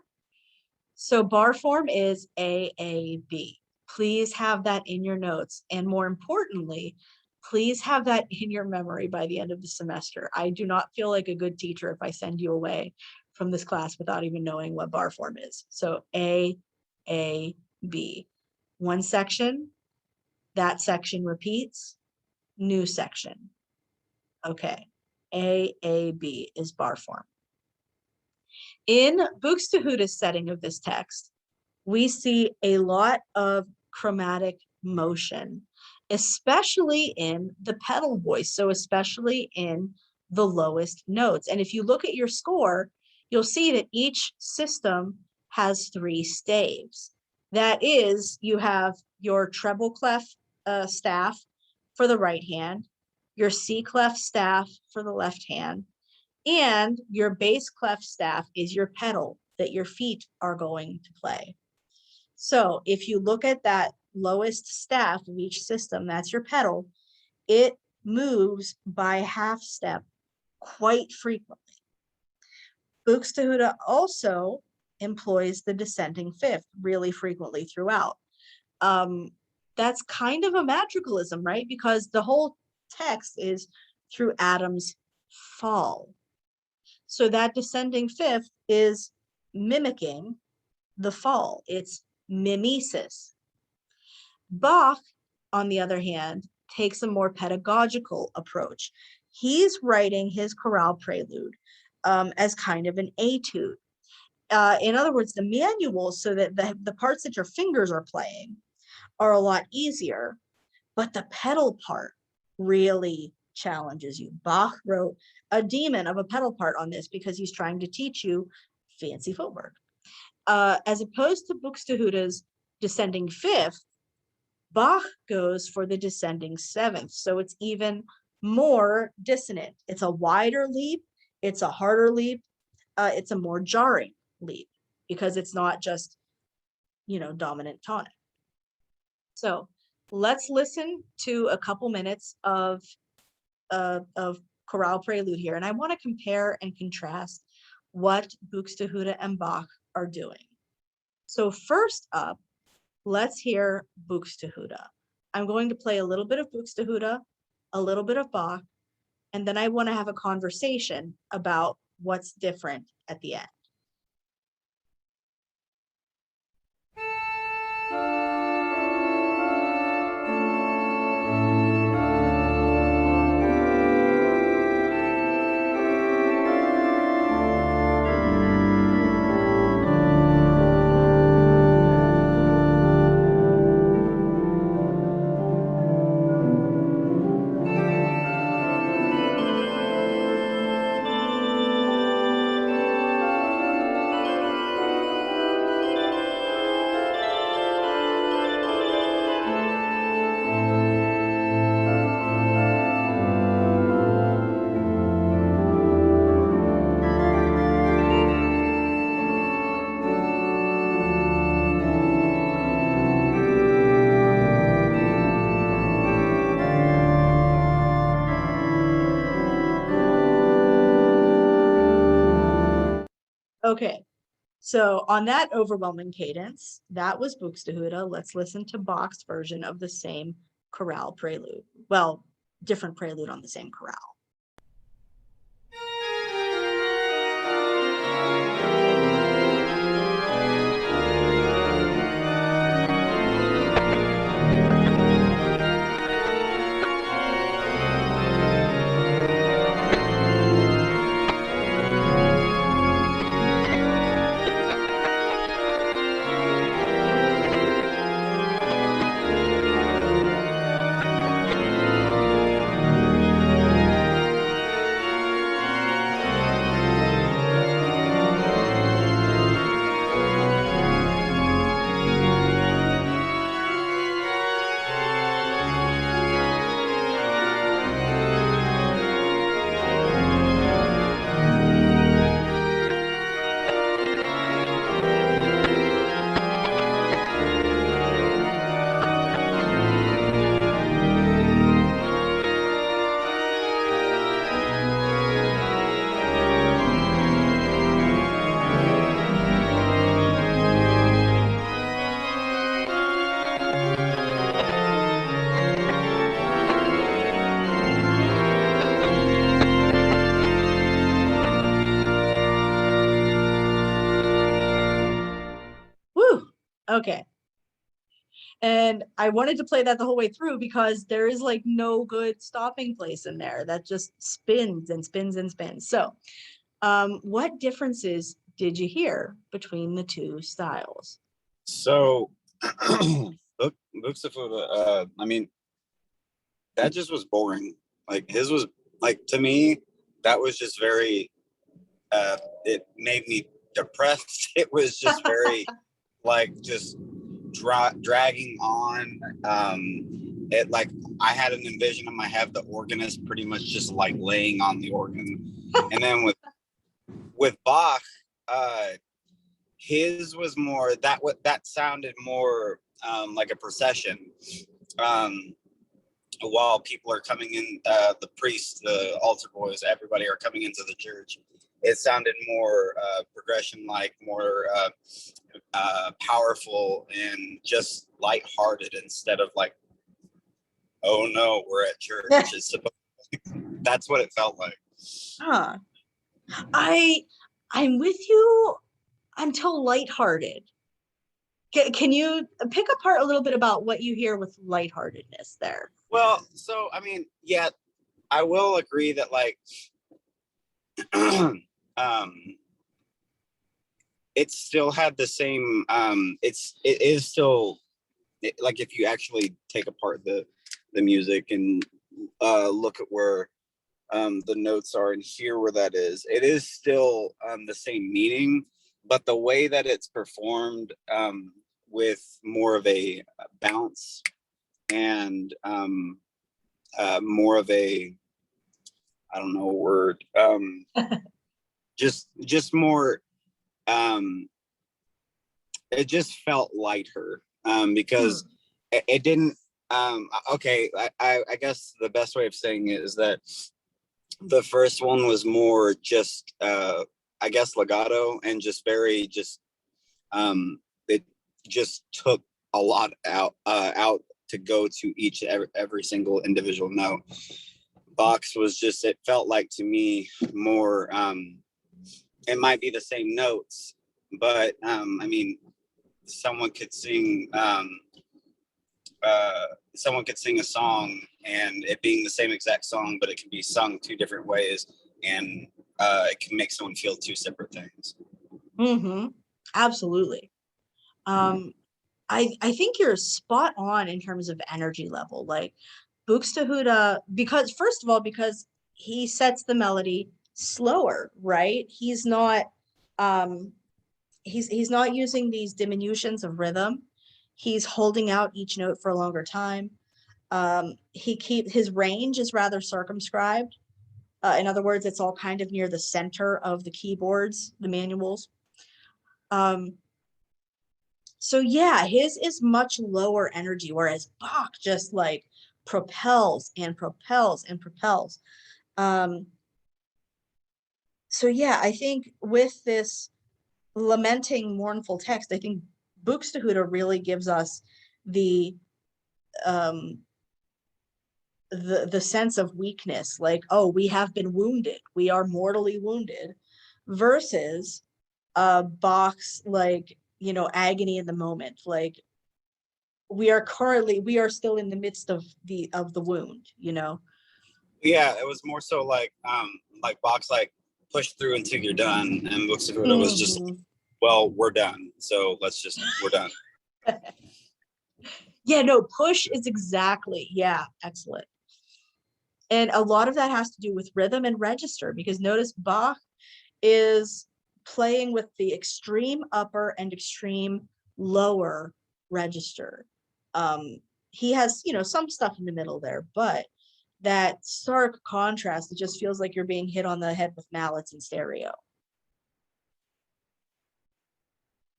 So bar form is AAB. Please have that in your notes. And more importantly, please have that in your memory by the end of the semester. I do not feel like a good teacher if I send you away from this class without even knowing what bar form is. So AAB. One section, that section repeats, new section. Okay, AAB is bar form. In Buxtehude's setting of this text, we see a lot of chromatic motion, especially in the pedal voice, so especially in the lowest notes. And if you look at your score, you'll see that each system has 3 staves. That is, you have your treble clef staff for the right hand, your C clef staff for the left hand, and your bass clef staff is your pedal that your feet are going to play. So if you look at that lowest staff of each system, that's your pedal, it moves by half step quite frequently. Buxtehude also employs the descending fifth really frequently throughout. That's kind of a madrigalism, right? Because the whole text is through Adam's fall. So that descending fifth is mimicking the fall. It's mimesis. Bach, on the other hand, takes a more pedagogical approach. He's writing his chorale prelude as kind of an etude. In other words, the manuals, so that the parts that your fingers are playing are a lot easier, but the pedal part really challenges you. Bach wrote a demon of a pedal part on this because he's trying to teach you fancy footwork. As opposed to Buxtehude's descending fifth, Bach goes for the descending seventh. So it's even more dissonant. It's a wider leap. It's a harder leap. It's a more jarring leap because it's not just, dominant tonic. So let's listen to a couple minutes of chorale prelude here. And I want to compare and contrast what Buxtehude and Bach are doing. So first up, let's hear Buxtehude. I'm going to play a little bit of Buxtehude, a little bit of Bach, and then I want to have a conversation about what's different at the end. Okay. So on that overwhelming cadence, that was Buxtehude. Let's listen to Bach's version of the same chorale prelude. Well, different prelude on the same chorale. Woo! Okay. And I wanted to play that the whole way through because there is like no good stopping place in there. That just spins and spins and spins. So what differences did you hear between the two styles? So, Buxtehude, I mean, that just was boring. Like his was like to me, that was just very. It made me depressed. It was just very like just dragging on. It like I had an envision in my head the organist pretty much just like laying on the organ, and then with Bach, his was more that sounded more like a procession. While people are coming in, the priests, the altar boys, everybody are coming into the church. It sounded more progression, like more powerful and just lighthearted instead of like, oh no, we're at church. That's what it felt like. Huh. I'm with you until lighthearted. Can you pick apart a little bit about what you hear with lightheartedness there? Well, so I mean, yeah, I will agree that like it still had the same it is still like if you actually take apart the music and look at where the notes are and hear where that is, it is still the same meaning, but the way that it's performed with more of a bounce and more of a, I don't know a word, just more it just felt lighter because it didn't okay, I guess the best way of saying it is that the first one was more just I guess legato and just very just it just took a lot out to go to each every single individual note. Bach's was just, it felt like to me more it might be the same notes, but I mean someone could sing a song and it being the same exact song, but it can be sung two different ways, and it can make someone feel two separate things. Mm-hmm. Absolutely. I think you're spot on in terms of energy level. Like Buxtehude, because first of all, because he sets the melody slower, right? He's not he's not using these diminutions of rhythm. He's holding out each note for a longer time. His range is rather circumscribed. In other words, it's all kind of near the center of the keyboards, the manuals. So yeah, his is much lower energy, whereas Bach just like propels and propels and propels. So yeah, I think with this lamenting, mournful text, I think Buxtehude really gives us the sense of weakness, like, oh, we have been wounded, we are mortally wounded, versus Bach's, like, you know, agony in the moment, like we are still in the midst of the wound, you know. Yeah, it was more so like Bach's like push through until you're done, and Buxtehude was just, Mhm. well, we're done, so we're done. Yeah, no, push is exactly, yeah, excellent. And a lot of that has to do with rhythm and register, because notice Bach is playing with the extreme upper and extreme lower register. He has, you know, some stuff in the middle there, but that stark contrast, it just feels like you're being hit on the head with mallets in stereo.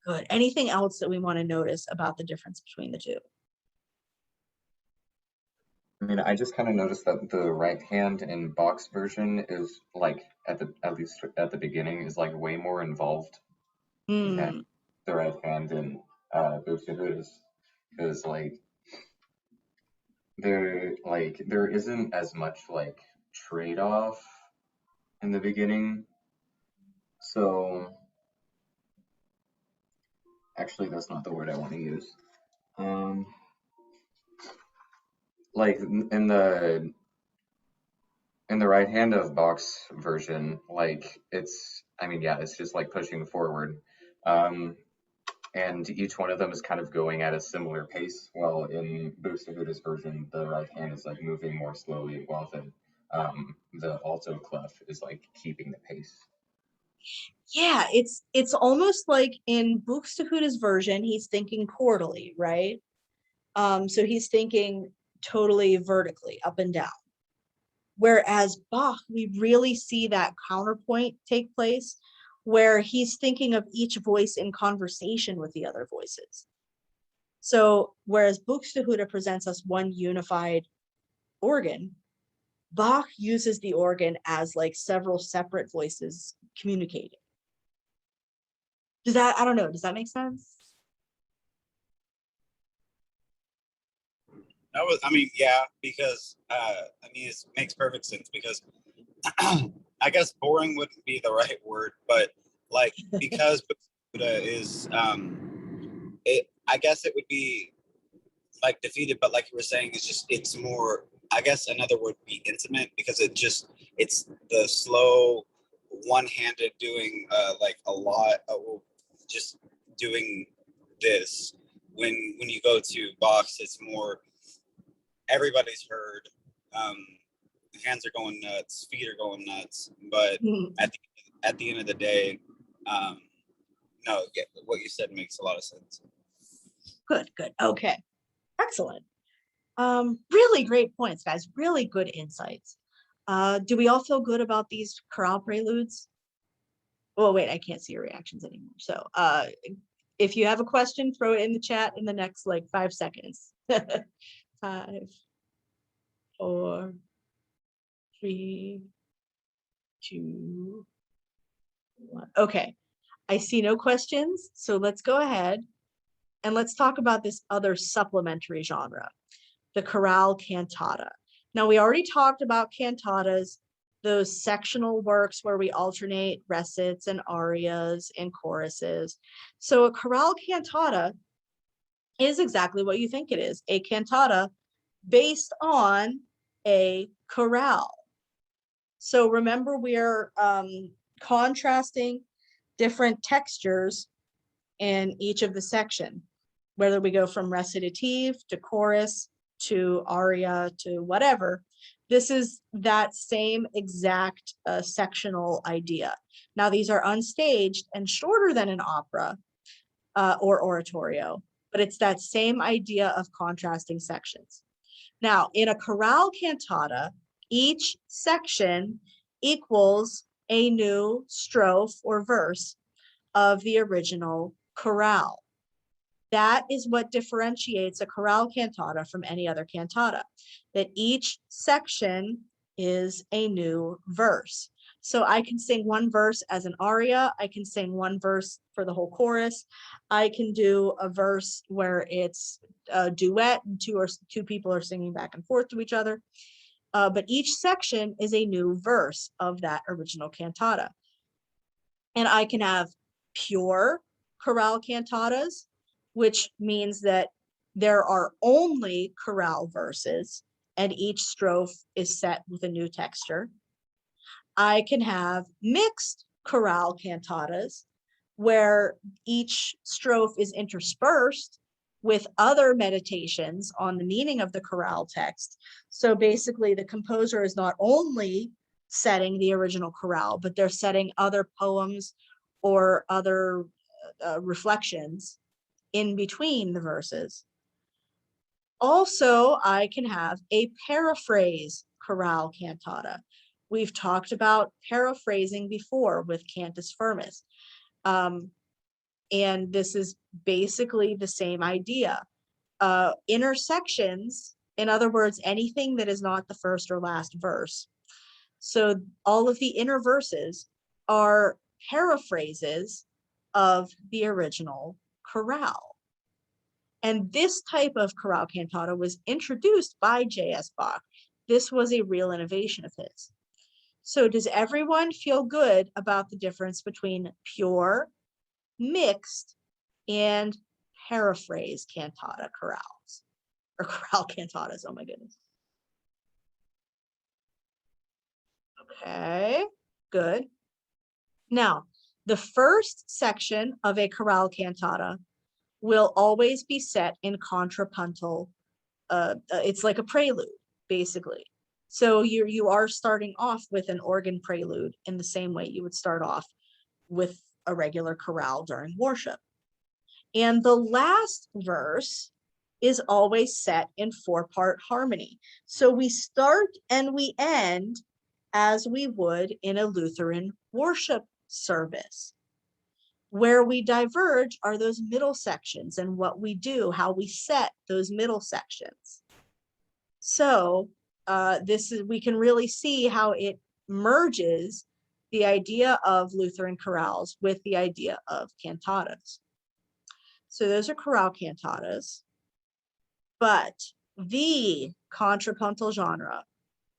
Good. Anything else that we want to notice about the difference between the two? I mean, I just kind of noticed that the right hand in Bach's version is like at least at the beginning is like way more involved than Hmm. the right hand in Buxtehude is like there isn't as much like trade-off in the beginning. So actually that's not the word I want to use. Um like in the right hand of Bach's version, like it's I mean yeah, it's just like pushing forward. Um and each one of them is kind of going at a similar pace, while in Buxtehude's version, the right hand is like moving more slowly, while the alto clef is like keeping the pace. Yeah, it's almost like in Buxtehude's version, he's thinking chordally, right? So he's thinking totally vertically, up and down. Whereas Bach, we really see that counterpoint take place where he's thinking of each voice in conversation with the other voices. So whereas Buxtehude presents us one unified organ, Bach uses the organ as like several separate voices communicating. Does that, I don't know, does that make sense? That was, I mean, yeah, because I mean, it makes perfect sense because I guess boring wouldn't be the right word, but like because Buddha is it I guess it would be like defeated, but like you were saying, it's more, I guess another word would be intimate, because it's the slow one-handed doing like a lot of just doing this. When you go to Bach's, it's more everybody's heard. Um, hands are going nuts, feet are going nuts, but at the end of the day, um, no, what you said makes a lot of sense. Good, good. Okay. Excellent. Really great points, guys. Really good insights. Do we all feel good about these chorale preludes? Oh, wait, I can't see your reactions anymore. So if you have a question, throw it in the chat in the next like 5 seconds. 5, 4, 3, 2, 1. Okay, I see no questions. So let's go ahead and let's talk about this other supplementary genre, the chorale cantata. Now, we already talked about cantatas, those sectional works where we alternate recits and arias and choruses. So a chorale cantata is exactly what you think it is, a cantata based on a chorale. So remember, we're contrasting different textures in each of the section, whether we go from recitative to chorus to aria to whatever. This is that same exact sectional idea. Now, these are unstaged and shorter than an opera or oratorio, but it's that same idea of contrasting sections. Now, in a chorale cantata, each section equals a new strophe or verse of the original chorale. That is what differentiates a chorale cantata from any other cantata, that each section is a new verse. So I can sing one verse as an aria. I can sing one verse for the whole chorus. I can do a verse where it's a duet and two people are singing back and forth to each other. But each section is a new verse of that original cantata. And I can have pure chorale cantatas, which means that there are only chorale verses and each strophe is set with a new texture. I can have mixed chorale cantatas where each strophe is interspersed with other meditations on the meaning of the chorale text. So basically the composer is not only setting the original chorale, but they're setting other poems or other reflections in between the verses. Also, I can have a paraphrase chorale cantata. We've talked about paraphrasing before with Cantus Firmus. And this is basically the same idea. Intersections, in other words, anything that is not the first or last verse. So all of the inner verses are paraphrases of the original chorale. And this type of chorale cantata was introduced by J.S. Bach. This was a real innovation of his. So does everyone feel good about the difference between pure, mixed, and paraphrase cantata chorales? Or chorale cantatas, oh my goodness. Okay, good. Now, the first section of a chorale cantata will always be set in contrapuntal. It's like a prelude, basically. So you are starting off with an organ prelude in the same way you would start off with a regular chorale during worship. And the last verse is always set in 4-part harmony. So we start and we end as we would in a Lutheran worship service. Where we diverge are those middle sections and what we do, how we set those middle sections. So we can really see how it merges the idea of Lutheran chorales with the idea of cantatas. So those are chorale cantatas, but the contrapuntal genre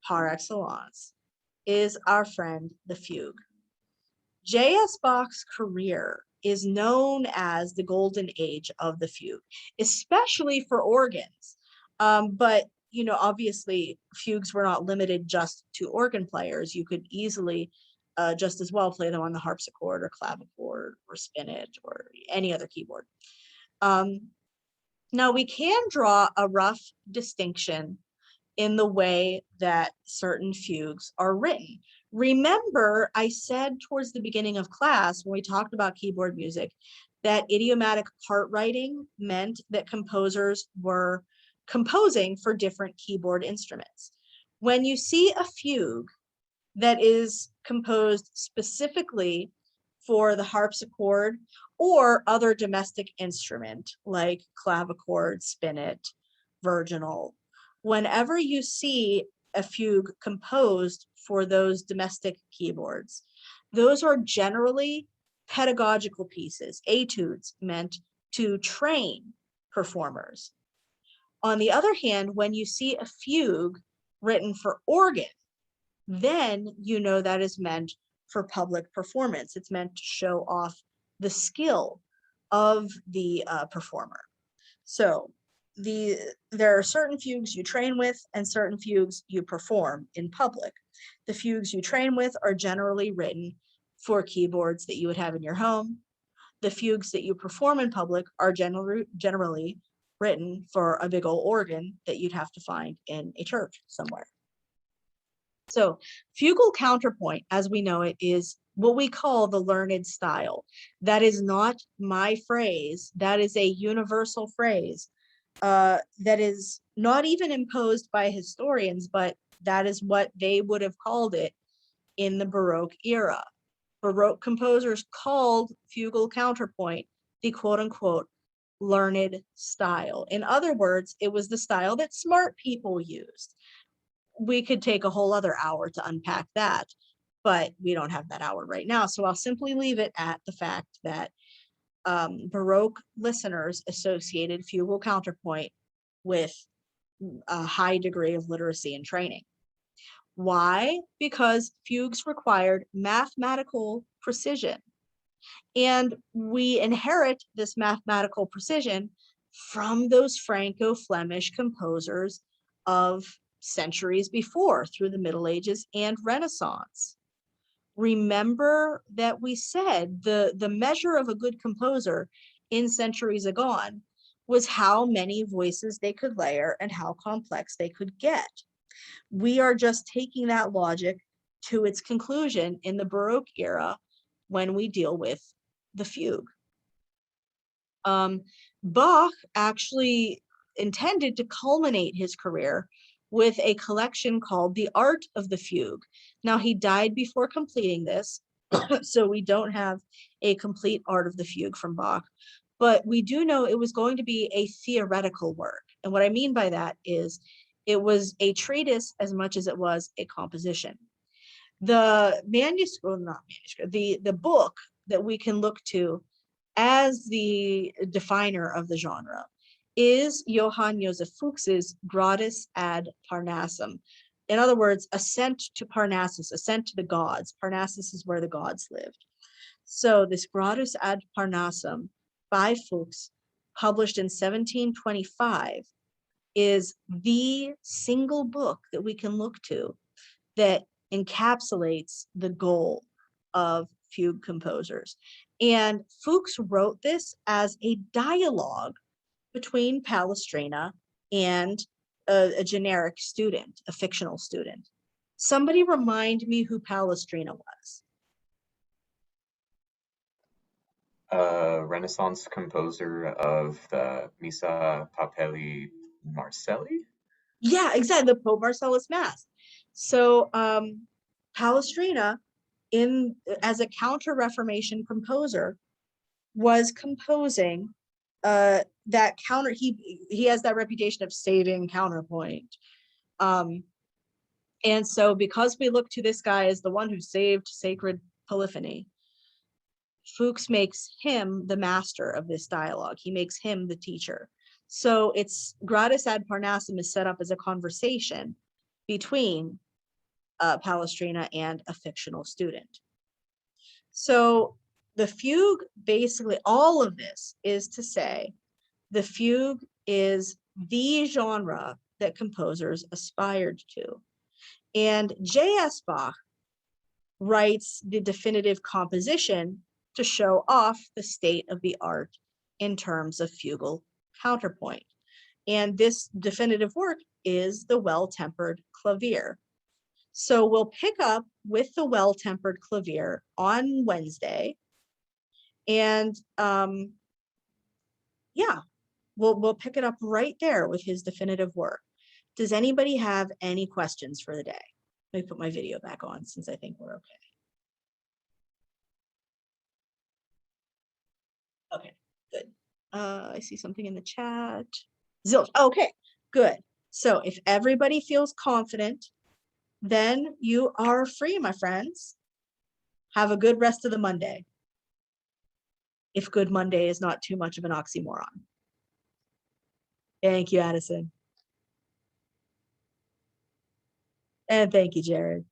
par excellence is our friend, the fugue. J.S. Bach's career is known as the golden age of the fugue, especially for organs. But, you know, obviously fugues were not limited just to organ players. You could easily just as well play them on the harpsichord or clavichord or spinet or any other keyboard. Now we can draw a rough distinction in the way that certain fugues are written. Remember, I said towards the beginning of class when we talked about keyboard music that idiomatic part writing meant that composers were composing for different keyboard instruments. When you see a fugue that is composed specifically for the harpsichord or other domestic instrument like clavichord, spinet, virginal, whenever you see a fugue composed for those domestic keyboards, those are generally pedagogical pieces, etudes meant to train performers. On the other hand, when you see a fugue written for organ, then you know that is meant for public performance. It's meant to show off the skill of the performer. So there are certain fugues you train with and certain fugues you perform in public. The fugues you train with are generally written for keyboards that you would have in your home. The fugues that you perform in public are generally written for a big old organ that you'd have to find in a church somewhere. So fugal counterpoint, as we know it, is what we call the learned style. That is not my phrase. That is a universal phrase that is not even imposed by historians, but that is what they would have called it in the Baroque era. Baroque composers called fugal counterpoint the quote unquote learned style. In other words, it was the style that smart people used. We could take a whole other hour to unpack that, but we don't have that hour right now. So I'll simply leave it at the fact that Baroque listeners associated fugal counterpoint with a high degree of literacy and training. Why? Because fugues required mathematical precision. And we inherit this mathematical precision from those Franco-Flemish composers of centuries before, through the Middle Ages and Renaissance. Remember that we said the measure of a good composer in centuries agone was how many voices they could layer and how complex they could get. We are just taking that logic to its conclusion in the Baroque era when we deal with the fugue. Bach actually intended to culminate his career with a collection called The Art of the Fugue. Now, he died before completing this, so we don't have a complete Art of the Fugue from Bach, but we do know it was going to be a theoretical work. And what I mean by that is it was a treatise as much as it was a composition. The manuscript, not manuscript, the book that we can look to as the definer of the genre is Johann Joseph Fuchs's Gradus ad Parnassum. In other words, Ascent to Parnassus, Ascent to the Gods. Parnassus is where the gods lived. So this Gradus ad Parnassum by Fuchs, published in 1725, is the single book that we can look to that encapsulates the goal of fugue composers. And Fuchs wrote this as a dialogue between Palestrina and a generic student, a fictional student. Somebody remind me who Palestrina was. Renaissance composer of the Missa Papelli Marcelli? Yeah, exactly, the Pope Marcellus Mass. So Palestrina, as a counter-Reformation composer, was composing that counter. He has that reputation of saving counterpoint. And so because we look to this guy as the one who saved sacred polyphony, Fuchs makes him the master of this dialogue. He makes him the teacher. So it's Gradus ad Parnassum is set up as a conversation between Palestrina and a fictional student. So the fugue, basically all of this is to say, the fugue is the genre that composers aspired to. And J.S. Bach writes the definitive composition to show off the state of the art in terms of fugal counterpoint. And this definitive work is the Well-Tempered Clavier. So we'll pick up with the Well-Tempered Clavier on Wednesday. And yeah, we'll pick it up right there with his definitive work. Does anybody have any questions for the day? Let me put my video back on since I think we're okay. Okay, good. I see something in the chat. Zilch. Okay, good. So if everybody feels confident, then you are free, my friends. Have a good rest of the Monday. If good Monday is not too much of an oxymoron. Thank you, Addison. And thank you, Jared.